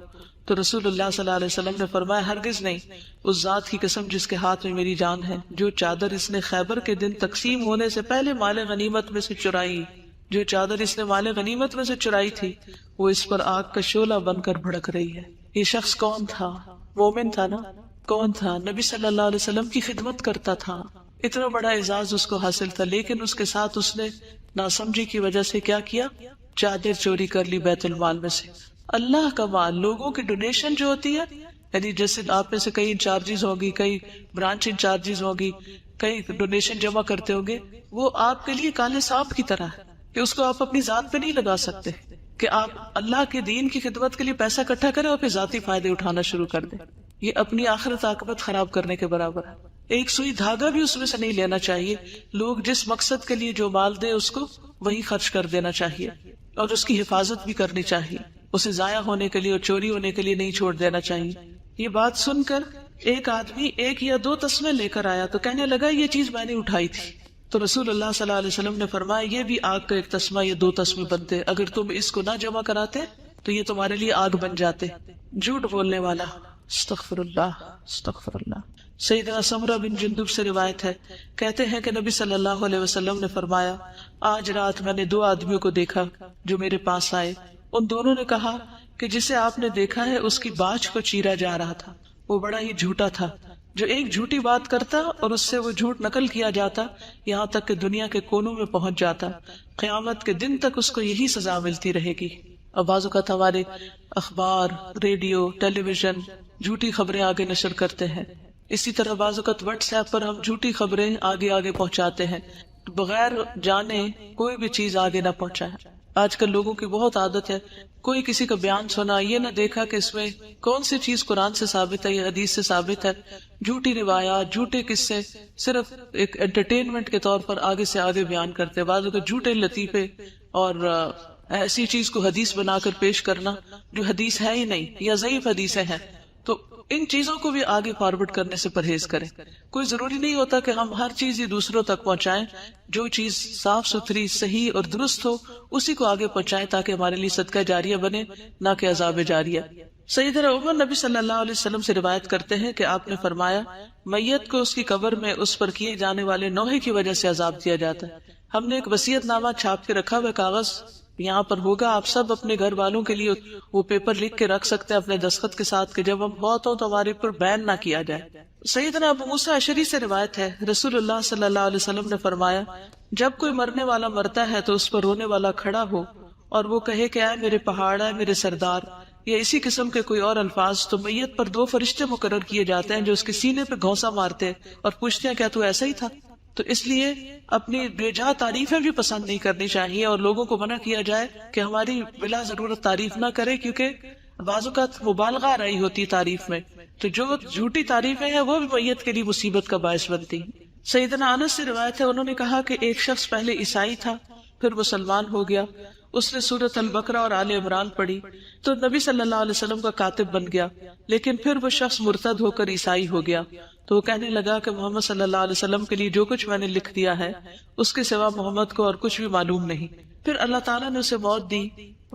Speaker 1: تو رسول اللہ صلی اللہ علیہ وسلم نے فرمایا ہرگز نہیں، اس ذات کی قسم جس کے ہاتھ میں میری جان ہے، جو چادر اس نے خیبر کے دن تقسیم ہونے سے پہلے مال غنیمت میں سے چرائی، جو چادر اس نے مال غنیمت میں سے چرائی تھی، وہ اس پر آگ کا شعلہ بن کر بھڑک رہی ہے۔ یہ شخص کون تھا؟ مومن تھا نا؟ کون تھا؟ نبی صلی اللہ علیہ وسلم کی خدمت کرتا تھا، اتنا بڑا اعزاز اس کو حاصل تھا، لیکن اس کے ساتھ اس نے ناسمجھی کی وجہ سے کیا کیا؟ چادر چوری کر لی بیت المال میں سے۔ اللہ کا مال، لوگوں کی ڈونیشن جو ہوتی ہے، یعنی جیسے آپ میں سے کئی انچارجز ہوگی، کئی برانچ انچارجز ہوگی، کئی ڈونیشن جمع کرتے ہوں گے، وہ آپ کے لیے کالے سانپ کی طرح ہے کہ اس کو آپ اپنی ذات پہ نہیں لگا سکتے، کہ آپ اللہ کے دین کی خدمت کے لیے پیسہ اکٹھا کریں اور پھر ذاتی فائدے اٹھانا شروع کر دیں۔ یہ اپنی آخرت عاقبت خراب کرنے کے برابر ہے۔ ایک سوئی دھاگا بھی اس میں سے نہیں لینا چاہیے۔ لوگ جس مقصد کے لیے جو مال دیں اس کو وہی خرچ کر دینا چاہیے، اور اس کی حفاظت بھی کرنی چاہیے، اسے ضائع ہونے کے لیے اور چوری ہونے کے لیے نہیں چھوڑ دینا چاہیے۔ یہ بات سن کر ایک آدمی 1 یا 2 تسمے لے کر آیا تو کہنے لگا یہ چیز میں نے اٹھائی تھی۔ تو رسول اللہ صلی اللہ علیہ وسلم نے فرمایا یہ بھی آگ کا 1 تسمہ یا 2 تسمے بنتے، اگر تم اس کو نہ جمع کراتے تو یہ تمہارے لیے آگ بن جاتے۔ جھوٹ بولنے والا، استغفر اللہ استغفر اللہ۔ سیدنا سمرہ بن جندب سے روایت ہے، کہتے ہیں کہ نبی صلی اللہ علیہ وسلم نے فرمایا آج رات میں نے 2 آدمیوں کو دیکھا جو میرے پاس آئے۔ ان دونوں نے کہا کہ جسے آپ نے دیکھا ہے اس کی باچھ کو چیرا جا رہا تھا، وہ بڑا ہی جھوٹا تھا، جو ایک جھوٹی بات کرتا اور اس سے وہ جھوٹ نقل کیا جاتا، یہاں تک کہ دنیا کے کونوں میں پہنچ جاتا، قیامت کے دن تک اس کو یہی سزا ملتی رہے گی۔ اب بعض اوقات ہمارے اخبار، ریڈیو، ٹیلی ویژن جھوٹی خبریں آگے نشر کرتے ہیں، اسی طرح بعض اوقات واٹس ایپ پر ہم جھوٹی خبریں آگے پہنچاتے ہیں، بغیر جانے کوئی بھی چیز آگے نہ پہنچائے۔ آج کل لوگوں کی بہت عادت ہے، کوئی کسی کا بیان سنا، یہ نہ دیکھا کہ اس میں کون سی چیز قرآن سے ثابت ہے یا حدیث سے ثابت ہے، جھوٹی روایات، جھوٹے قصے صرف ایک انٹرٹینمنٹ کے طور پر آگے سے آگے بیان کرتے، بعض اوقات جھوٹے لطیفے اور ایسی چیز کو حدیث بنا کر پیش کرنا جو حدیث ہے ہی نہیں یا ضعیف حدیثیں ہیں۔ تو ان چیزوں کو بھی آگے فارورڈ کرنے سے پرہیز کریں۔ کوئی ضروری نہیں ہوتا کہ ہم ہر چیز ہی دوسروں تک پہنچائیں، جو چیز صاف ستھری، صحیح اور درست ہو اسی کو آگے پہنچائیں تاکہ ہمارے لیے صدقہ جاریہ بنے، نہ کہ عذاب جاریہ۔ سیدنا عمر نبی صلی اللہ علیہ وسلم سے روایت کرتے ہیں کہ آپ نے فرمایا میت کو اس کی قبر میں اس پر کیے جانے والے نوحے کی وجہ سے عذاب دیا جاتا ہے۔ ہم نے ایک وصیت نامہ چھاپ کے رکھا ہوا کاغذ یہاں پر ہوگا، آپ سب اپنے گھر والوں کے لیے وہ پیپر لکھ کے رکھ سکتے ہیں اپنے دستخط کے ساتھ کہ جب ہم بہت ہوں تو ہمارے پر بین نہ کیا جائے۔ سیدنا ابو موسیٰ اشعری سے روایت ہے، رسول اللہ صلی اللہ علیہ وسلم نے فرمایا جب کوئی مرنے والا مرتا ہے تو اس پر رونے والا کھڑا ہو اور وہ کہے کہ اے میرے پہاڑ، اے میرے سردار، یا اسی قسم کے کوئی اور الفاظ، تو میت پر 2 فرشتے مقرر کیے جاتے ہیں جو اس کے سینے پہ گھونسا مارتے اور پوچھتے ہیں کیا تو ایسا ہی تھا؟ تو اس لیے اپنی بے جا تعریفیں بھی پسند نہیں کرنی چاہیے، اور لوگوں کو منع کیا جائے کہ ہماری بلا ضرورت تعریف نہ کرے، کیونکہ بعض اوقات مبالغہ رہی ہوتی تعریف میں، تو جو جھوٹی تعریفیں ہیں وہ بھی میت کے لیے مصیبت کا باعث بنتی۔ سیدنا انس سے روایت ہے، انہوں نے کہا کہ ایک شخص پہلے عیسائی تھا، پھر مسلمان ہو گیا، اس نے سورۃ البقرہ اور آل عمران پڑھی تو نبی صلی اللہ علیہ وسلم کا کاتب بن گیا، لیکن پھر وہ شخص مرتد ہو کر عیسائی ہو گیا، تو وہ کہنے لگا کہ محمد صلی اللہ علیہ وسلم کے لیے جو کچھ میں نے لکھ دیا ہے اس کے سوا محمد کو اور کچھ بھی معلوم نہیں۔ پھر اللہ تعالیٰ نے اسے موت دی،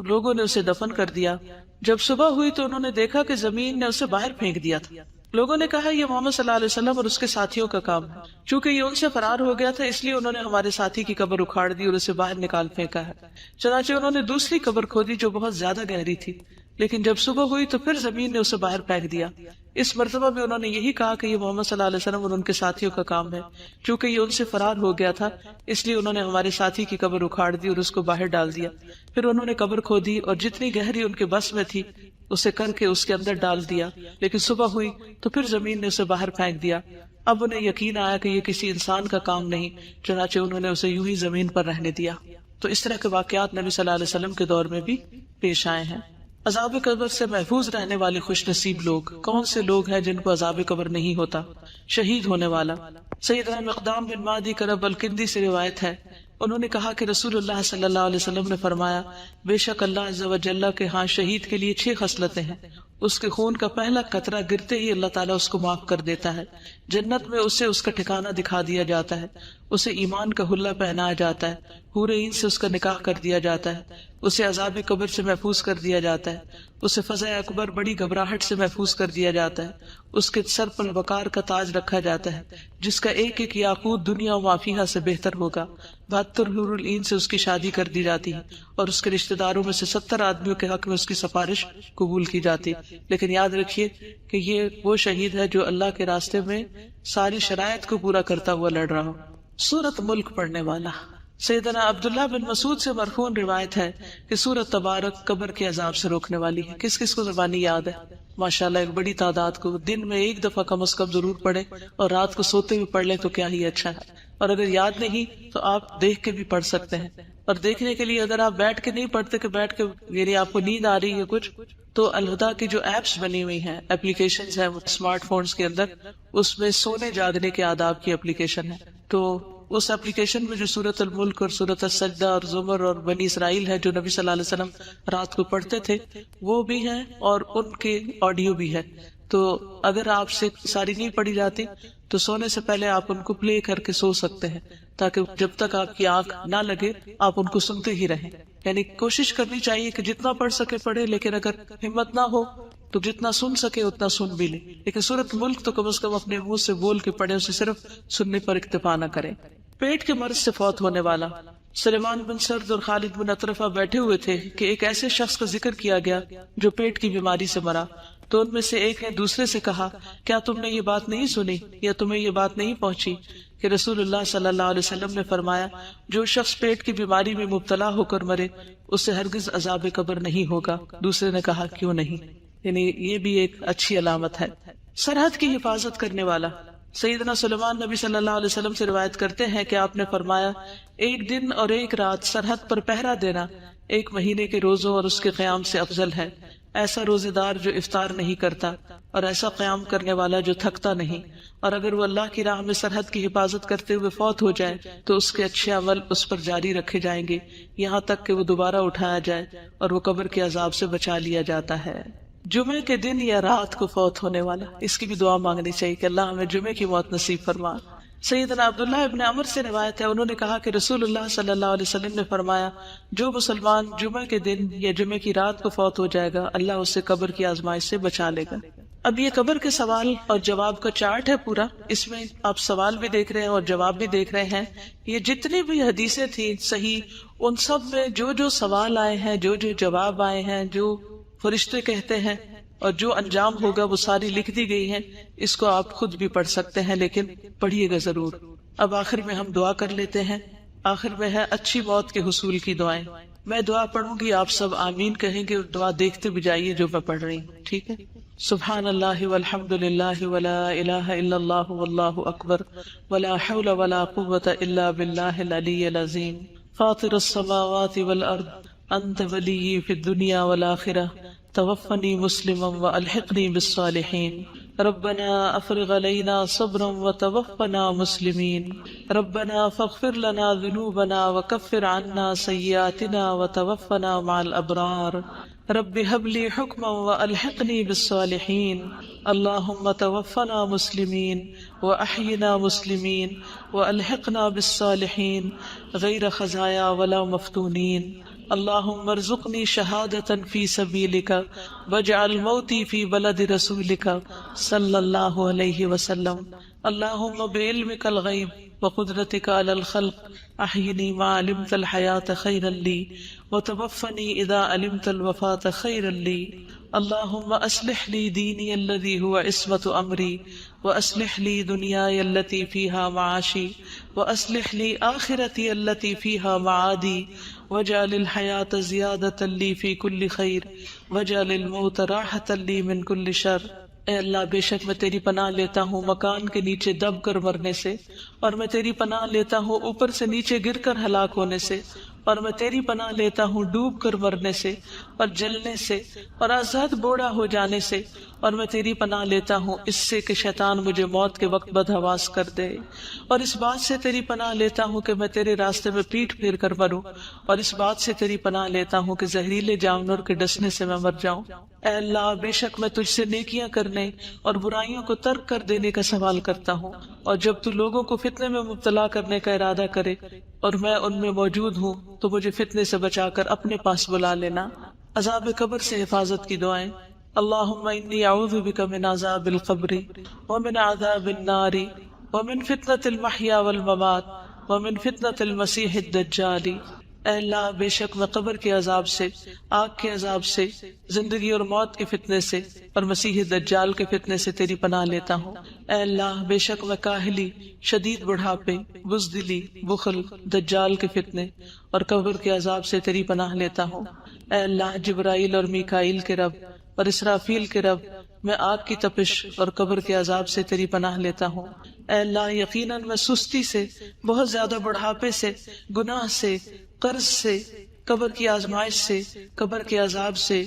Speaker 1: لوگوں نے اسے دفن کر دیا۔ جب صبح ہوئی تو انہوں نے دیکھا کہ زمین نے اسے باہر پھینک دیا تھا۔ لوگوں نے کہا یہ محمد صلی اللہ علیہ وسلم اور اس کے ساتھیوں کا کام ہے، چونکہ یہ ان سے فرار ہو گیا تھا اس لیے انہوں نے ہمارے ساتھی کی قبر اکھاڑ دی اور اسے باہر نکال پھینکا ہے۔ چنانچہ انہوں نے دوسری قبر کھودی جو بہت زیادہ گہری تھی، لیکن جب صبح ہوئی تو پھر زمین نے اسے باہر پھینک دیا۔ اس مرتبہ بھی انہوں نے یہی کہا کہ یہ محمد صلی اللہ علیہ وسلم اور ان کے ساتھیوں کا کام ہے، چونکہ یہ ان سے فرار ہو گیا تھا اس لیے انہوں نے ہمارے ساتھی کی قبر اکھاڑ دی اور اس کو باہر ڈال دیا۔ پھر انہوں نے قبر کھودی اور جتنی گہری ان کے بس میں تھی اسے کر کے اس کے اندر ڈال دیا، لیکن صبح ہوئی تو پھر زمین نے اسے باہر پھینک دیا۔ اب انہیں یقین آیا کہ یہ کسی انسان کا کام نہیں، چنانچہ انہوں نے اسے یوں ہی زمین پر رہنے دیا۔ تو اس طرح کے واقعات نبی صلی اللہ علیہ وسلم کے دور میں بھی پیش آئے ہیں۔ عذاب قبر سے محفوظ رہنے والے خوش نصیب لوگ کون سے لوگ ہیں جن کو عذاب قبر نہیں ہوتا؟ شہید ہونے والا۔ سیدنا مقدام بن معدی کرب الکندی سے روایت ہے، انہوں نے کہا کہ رسول اللہ صلی اللہ علیہ وسلم نے فرمایا بے شک اللہ عز و جل کے ہاں شہید کے لیے 6 خصلتیں ہیں، اس کے خون کا پہلا قطرہ گرتے ہی اللہ تعالیٰ اس کو معاف کر دیتا ہے، جنت میں اسے اس کا ٹھکانہ دکھا دیا جاتا ہے، اسے ایمان کا حلہ پہنایا جاتا ہے، حور عین سے اس کا نکاح کر دیا جاتا ہے، اسے عذاب قبر سے محفوظ کر دیا جاتا ہے، اسے فضا اکبر بڑی گھبراہٹ سے محفوظ کر دیا جاتا ہے، اس کے سر پر وقار کا تاج رکھا جاتا ہے جس کا ایک ایک یاقوت دنیا و مافیہا سے بہتر ہوگا، 72 حور العین سے اس کی شادی کر دی جاتی ہے اور اس کے رشتہ داروں میں سے 70 آدمیوں کے حق میں اس کی سفارش قبول کی جاتی۔ لیکن یاد رکھیے کہ یہ وہ شہید ہے جو اللہ کے راستے میں ساری شرائط کو پورا کرتا ہوا لڑ رہا ہو۔ سورۃ ملک پڑھنے والا سیدنا عبداللہ بن مسعود سے مرفوع روایت ہے کہ سورۃ تبارک قبر کے عذاب سے روکنے والی ہے۔ کس کس کو زبانی یاد ہے؟ ماشاءاللہ ایک بڑی تعداد کو دن میں ایک دفعہ کم از کم ضرور پڑھے اور رات کو سوتے ہوئے پڑھ لیں تو کیا ہی اچھا ہے، اور اگر یاد نہیں تو آپ دیکھ کے بھی پڑھ سکتے ہیں۔ اور دیکھنے کے لیے اگر آپ بیٹھ کے نہیں پڑھتے کہ بیٹھ کے یعنی آپ کو نیند آ رہی ہے کچھ، تو الہدا کی جو ایپس بنی ہوئی ہیں، اپلیکیشنز ہیں اسمارٹ فونز کے اندر، اس میں سونے جاگنے کے آداب کی اپلیکیشن ہے، تو اس اپلیکیشن میں جو سورۃ الملک اور سورۃ السجدہ اور زمر اور بنی اسرائیل ہے جو نبی صلی اللہ علیہ وسلم رات کو پڑھتے تھے وہ بھی ہیں اور ان کے آڈیو بھی ہے، تو اگر آپ سے ساری نہیں پڑھی جاتی تو سونے سے پہلے آپ ان کو پلے کر کے سو سکتے ہیں تاکہ جب تک آپ کی آنکھ نہ لگے آپ ان کو سنتے ہی رہیں۔ یعنی کوشش کرنی چاہیے کہ جتنا پڑھ سکے پڑھے، لیکن اگر ہمت نہ ہو تو جتنا سن سکے اتنا سن بھی لیں، لیکن سورۃ ملک تو کم از کم اپنے منہ سے بول کے پڑھے، اسے صرف سننے پر اکتفا نہ کریں۔ پیٹ کے مرض سے فوت ہونے والا سلیمان بن سرد اور خالد بن اطرفہ بیٹھے ہوئے تھے کہ ایک ایسے شخص کا ذکر کیا گیا جو پیٹ کی بیماری سے مرا، تو ان میں سے ایک نے دوسرے سے کہا، کیا تم نے یہ بات نہیں سنی یا تمہیں یہ بات نہیں پہنچی کہ رسول اللہ صلی اللہ علیہ وسلم نے فرمایا جو شخص پیٹ کی بیماری میں مبتلا ہو کر مرے اس سے ہرگز عذاب قبر نہیں ہوگا۔ دوسرے نے کہا کیوں نہیں، یعنی یہ بھی ایک اچھی علامت ہے۔ سرحد کی حفاظت کرنے والا سیدنا سلیمان نبی صلی اللہ علیہ وسلم سے روایت کرتے ہیں کہ آپ نے فرمایا ایک دن اور ایک رات سرحد پر پہرا دینا ایک مہینے کے روزوں اور اس کے قیام سے افضل ہے۔ ایسا روزے دار جو افطار نہیں کرتا اور ایسا قیام کرنے والا جو تھکتا نہیں، اور اگر وہ اللہ کی راہ میں سرحد کی حفاظت کرتے ہوئے فوت ہو جائے تو اس کے اچھے عمل اس پر جاری رکھے جائیں گے یہاں تک کہ وہ دوبارہ اٹھایا جائے اور وہ قبر کے عذاب سے بچا لیا جاتا ہے۔ جمعے کے دن یا رات کو فوت ہونے والا، اس کی بھی دعا مانگنی چاہیے کہ اللہ ہمیں جمعے کی موت نصیب فرما۔ سیدنا عبداللہ ابن عمر سے روایت ہے، انہوں نے کہا کہ رسول اللہ صلی اللہ علیہ وسلم نے فرمایا جو مسلمان جمعے کے دن یا جمعے کی رات کو فوت ہو جائے گا اللہ اسے قبر کی آزمائش سے بچا لے گا۔ اب یہ قبر کے سوال اور جواب کا چارٹ ہے پورا، اس میں آپ سوال بھی دیکھ رہے ہیں اور جواب بھی دیکھ رہے ہیں۔ یہ جتنی بھی حدیثیں تھیں صحیح، ان سب میں جو جو سوال آئے ہیں، جو جو جواب آئے ہیں، جو فرشتے کہتے ہیں اور جو انجام ہوگا وہ ساری لکھ دی گئی ہیں۔ اس کو آپ خود بھی پڑھ سکتے ہیں لیکن پڑھیے گا ضرور۔ اب آخر میں ہم دعا کر لیتے ہیں۔ آخر میں ہے اچھی موت کے حصول کی دعائیں۔ میں دعا پڑھوں گی، آپ سب آمین کہیں گے اور دعا دیکھتے بھی جائیے جو میں پڑھ رہی ہوں، ٹھیک ہے؟ سبحان اللہ والحمد للہ ولا الہ الا اللہ واللہ اکبر ولا حول ولا قوة الا باللہ العلی العظیم فاطر السماوات والارض انت ولی فی الدنیا والآخرہ توفنی مسلما والحقنی بالصالحین ربنا افرغ علینا صبرا وتوفنا مسلمین ربنا فاغفر لنا ذنوبنا وکفر عنا سیئاتنا وتوفنا مع الابرار رب هب لي حكما والحقني بالصالحين اللهم توفنا مسلمين واحينا مسلمين والحقنا بالصالحين غير خزايا ولا مفتونين اللهم ارزقني شهادة في سبيلك واجعل موتي في بلد رسولك صلى الله عليه وسلم اللهم بعلمك الغيب وقدرتك على الخلق احيني ما علمت الحياة خيرا لي وتوفني اذا علمت الوفاة خيرا لي اللهم اصلح لي ديني الذي هو عصمة امري واصلح لي دنياي التي فيها معاشي واصلح لي آخرتي التي فيها معادي واجعل الحياة زيادة لي في كل خير واجعل الموت راحة لي من كل شر۔ اے اللہ بے شک میں تیری پناہ لیتا ہوں مکان کے نیچے دب کر مرنے سے، اور میں تیری پناہ لیتا ہوں اوپر سے نیچے گر کر ہلاک ہونے سے، اور میں تیری پناہ لیتا ہوں ڈوب کر مرنے سے اور جلنے سے اور آزاد بوڑھا ہو جانے سے، اور میں تیری پناہ لیتا ہوں اس سے کہ شیطان مجھے موت کے وقت بدحواس کر دے، اور اس بات سے تیری پناہ لیتا ہوں کہ میں تیرے راستے میں پیٹھ پھیر کر مروں، اور اس بات سے تیری پناہ لیتا ہوں کہ زہریلے جانور کے ڈسنے سے میں مر جاؤں۔ اے اللہ، بے شک میں تجھ سے نیکیاں کرنے اور برائیوں کو ترک کر دینے کا سوال کرتا ہوں، اور جب تو لوگوں کو فتنے میں مبتلا کرنے کا ارادہ کرے اور میں ان میں موجود ہوں تو مجھے فتنے سے بچا کر اپنے پاس بلا لینا۔ عذاب قبر سے حفاظت کی دعائیں۔ اللہم انی اعوذ بک من عذاب القبر ومن عذاب النار ومن فتنة المحیا والممات ومن فتنة المسیح الدجال۔ اے اللہ، بے شک میں قبر کے عذاب سے، آگ کے عذاب سے، زندگی اور موت کے فتنے سے اور مسیح دجال کے فتنے سے تیری پناہ لیتا ہوں۔ اے اللہ، بے شک میں کاہلی، شدید بڑھاپے، بزدلی، بخل، دجال کے فتنے اور قبر کے عذاب سے تیری پناہ لیتا ہوں۔ اے اللہ، جبرائیل اور میکائیل کے رب اور اسرافیل کے رب، میں آگ کی تپش اور قبر کے عذاب سے تیری پناہ لیتا ہوں۔ اے اللہ، یقیناً میں سستی سے، بہت زیادہ بڑھاپے سے، گناہ سے، قرض سے، قبر کی آزمائش سے، قبر کے عذاب سے،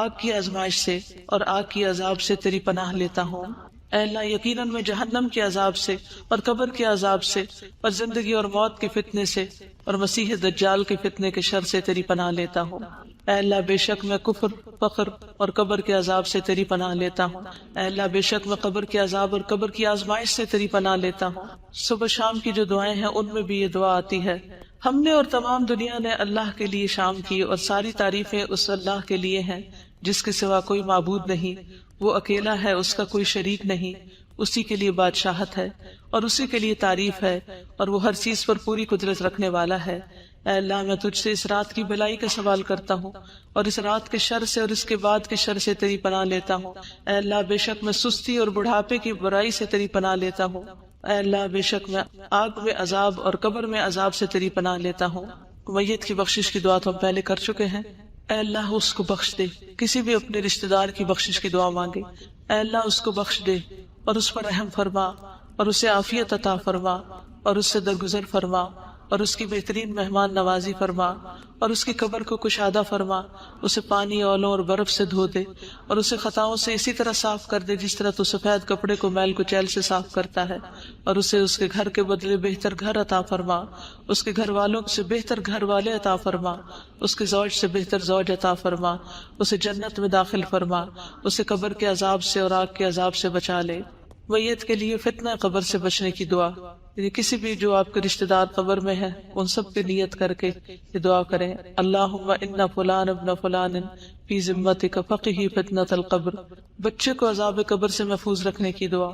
Speaker 1: آگ کی آزمائش سے اور آگ کی عذاب سے تیری پناہ لیتا ہوں۔ اے اللہ، یقیناً میں جہنم کے عذاب سے اور قبر کے عذاب سے اور زندگی اور موت کے فتنے سے اور مسیح دجال کے فتنے کے شر سے تیری پناہ لیتا ہوں۔ اے اللہ، بے شک میں کفر، فقر اور قبر کے عذاب سے تیری پناہ لیتا ہوں۔ اے اللہ، بے شک میں قبر کے عذاب اور قبر کی آزمائش سے تیری پناہ لیتا ہوں۔ صبح شام کی جو دعائیں ہیں ان میں بھی یہ دعا آتی ہے۔ ہم نے اور تمام دنیا نے اللہ کے لیے شام کی، اور ساری تعریفیں اس اللہ کے لیے ہیں جس کے سوا کوئی معبود نہیں، وہ اکیلا ہے، اس کا کوئی شریک نہیں، اسی کے لیے بادشاہت ہے اور اسی کے لیے تعریف ہے، اور وہ ہر چیز پر پوری قدرت رکھنے والا ہے۔ اے اللہ، میں تجھ سے اس رات کی بھلائی کا سوال کرتا ہوں اور اس رات کے شر سے اور اس کے بعد کے شر سے تیری پناہ لیتا ہوں۔ اے اللہ، بے شک میں سستی اور بڑھاپے کی برائی سے تیری پناہ لیتا ہوں۔ اے اللہ، بے شک میں آگ میں عذاب اور قبر میں عذاب سے تیری پناہ لیتا ہوں۔ میت کی بخشش کی دعا تو ہم پہلے کر چکے ہیں۔ اے اللہ، اس کو بخش دے، کسی بھی اپنے رشتہ دار کی بخشش کی دعا مانگے۔ اے اللہ، اس کو بخش دے اور اس پر رحم فرما اور اسے عافیت عطا فرما اور اس سے درگزر فرما اور اس کی بہترین مہمان نوازی فرما اور اس کی قبر کو کشادہ فرما، اسے پانی، اولوں اور برف سے دھو دے اور اسے خطاؤں سے اسی طرح صاف کر دے جس طرح تو سفید کپڑے کو میل کچیل سے صاف کرتا ہے، اور اسے اس کے گھر کے بدلے بہتر گھر عطا فرما، اس کے گھر والوں سے بہتر گھر والے عطا فرما، اس کے زوج سے بہتر زوج عطا فرما، اسے جنت میں داخل فرما، اسے قبر کے عذاب سے اور آگ کے عذاب سے بچا لے۔ میت کے لیے فتنہ قبر سے بچنے کی دعا، یعنی کسی بھی جو آپ کے رشتہ دار قبر میں ہے ان سب کی نیت کر کے یہ دعا کریں۔ اللہم ان فلان ابن فلان فی ذمتک فقہ فتنۃ القبر، بچے کو عذاب قبر سے محفوظ رکھنے کی دعا۔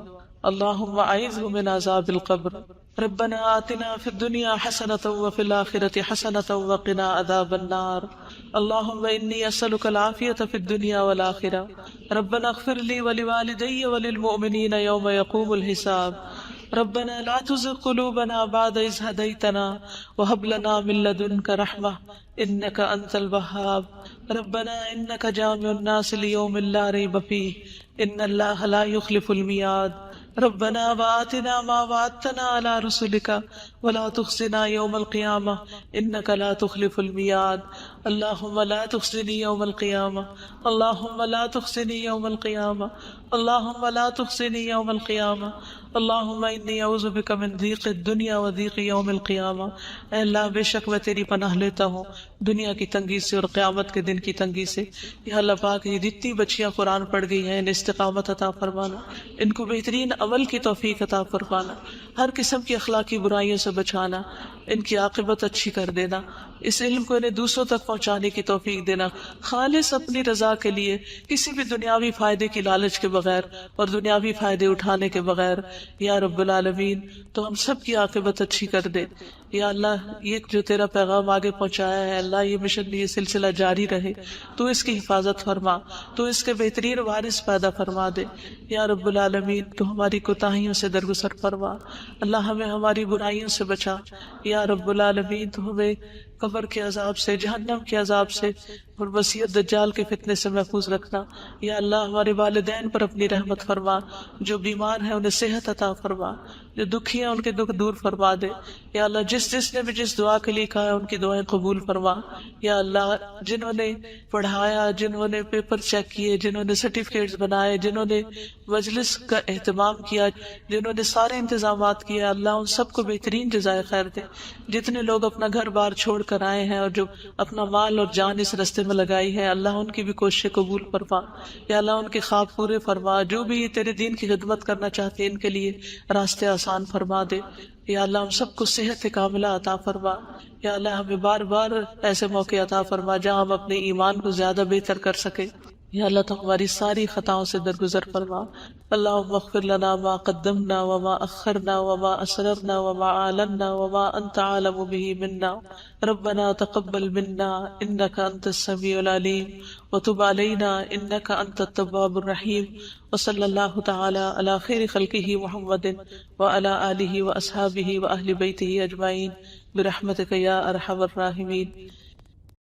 Speaker 1: اللہم اعذہ من عذاب القبر، ربنا آتنا فی الدنیا حسنۃ وفی الآخرۃ حسنۃ وقنا عذاب النار، اللہم انی اسألک العافیۃ فی الدنیا والآخرہ، ربنا اغفر لی ولوالدی وللمؤمنین یوم یقوم الحساب، ربنا لا تزغ قلوبنا بعد إذ هديتنا وهب لنا من لدنك رحمة إنك أنت الوهاب، ربنا إنك جامع الناس ليوم لا ريب فيه إن الله لا يخلف الميعاد، ربنا وآتنا ما وعدتنا على رسلك ولا تخزنا يوم القيامة إنك لا تخلف الميعاد، اللهم لا تخزني يوم القيامة، اللهم لا تخزني يوم القيامة، اللهم لا تخزني يوم القيامة، اللهم إني أعوذ بك من ضيق الدنيا وضيق يوم القيامة۔ اے اللہ، بے شک میں تیری پناہ لیتا ہوں دنیا کی تنگی سے اور قیامت کے دن کی تنگی سے۔ یا اللہ پاک، یہ جتنی بچیاں قرآن پڑھ گئی ہیں انہیں استقامت عطا فرمانا، ان کو بہترین عمل کی توفیق عطا فرمانا، ہر قسم کی اخلاقی برائیوں سے بچانا، ان کی عاقبت اچھی کر دینا، اس علم کو انہیں دوسروں تک پہنچانے کی توفیق دینا، خالص اپنی رضا کے لیے، کسی بھی دنیاوی فائدے کی لالچ کے بغیر اور دنیاوی فائدے اٹھانے کے بغیر۔ یا رب العالمین، تو ہم سب کی عاقبت اچھی کر دے۔ یا اللہ، یہ جو تیرا پیغام آگے پہنچایا ہے، اللہ یہ مشن، یہ سلسلہ جاری رہے، تو اس کی حفاظت فرما، تو اس کے بہترین وارث پیدا فرما دے۔ یا رب العالمین، تو ہماری کوتاہیوں سے درگزر فرما، اللہ ہمیں ہماری برائیوں سے بچا۔ یا رب العالمین، تو ہمیں قبر کے عذاب سے، جہنم کے عذاب سے، اور مسیح دجال کے فتنے سے محفوظ رکھنا۔ یا اللہ ہمارے والدین پر اپنی رحمت فرما، جو بیمار ہیں انہیں صحت عطا فرما، جو دکھی ہیں ان کے دکھ دور فرما دے۔ یا اللہ جس نے بھی جس دعا کے لیے کہا ہے ان کی دعائیں قبول فرما۔ یا اللہ جنہوں نے پڑھایا، جنہوں نے پیپر چیک کیے، جنہوں نے سرٹیفکیٹس بنائے، جنہوں نے مجلس کا اہتمام کیا، جنہوں نے سارے انتظامات کیے، اللہ ان سب کو بہترین جزائے خیر دے۔ جتنے لوگ اپنا گھر بار چھوڑ کر آئے ہیں اور جو اپنا مال اور جان اس راستے میں لگائی ہے، اللہ ان کی بھی کوششیں قبول فرما۔ یا اللہ ان کے خواب پورے فرما، جو بھی تیرے دین کی خدمت کرنا چاہتے ہیں ان کے لیے راستے آسان فرما دے۔ یا اللہ ہم سب کو صحت کاملہ عطا فرما۔ یا اللہ ہمیں بار بار ایسے موقع عطا فرما جہاں ہم اپنے ایمان کو زیادہ بہتر کر سکیں۔ یا اللہ تو ہماری ساری خطاؤں سے درگزر فرما۔ اللہم اغفر لنا ما قدمنا وما اخرنا وما اسررنا وما اعلنا وما انت عالم به منا، ربنا تقبل منا انك انت السميع العليم وتب علينا انك انت التواب الرحيم، وصلی اللہ تعالی علی خیر خلقہ محمد وعلی آلہ واصحابہ واہل بیتہ اجمعین برحمتک یا ارحم الراحمین۔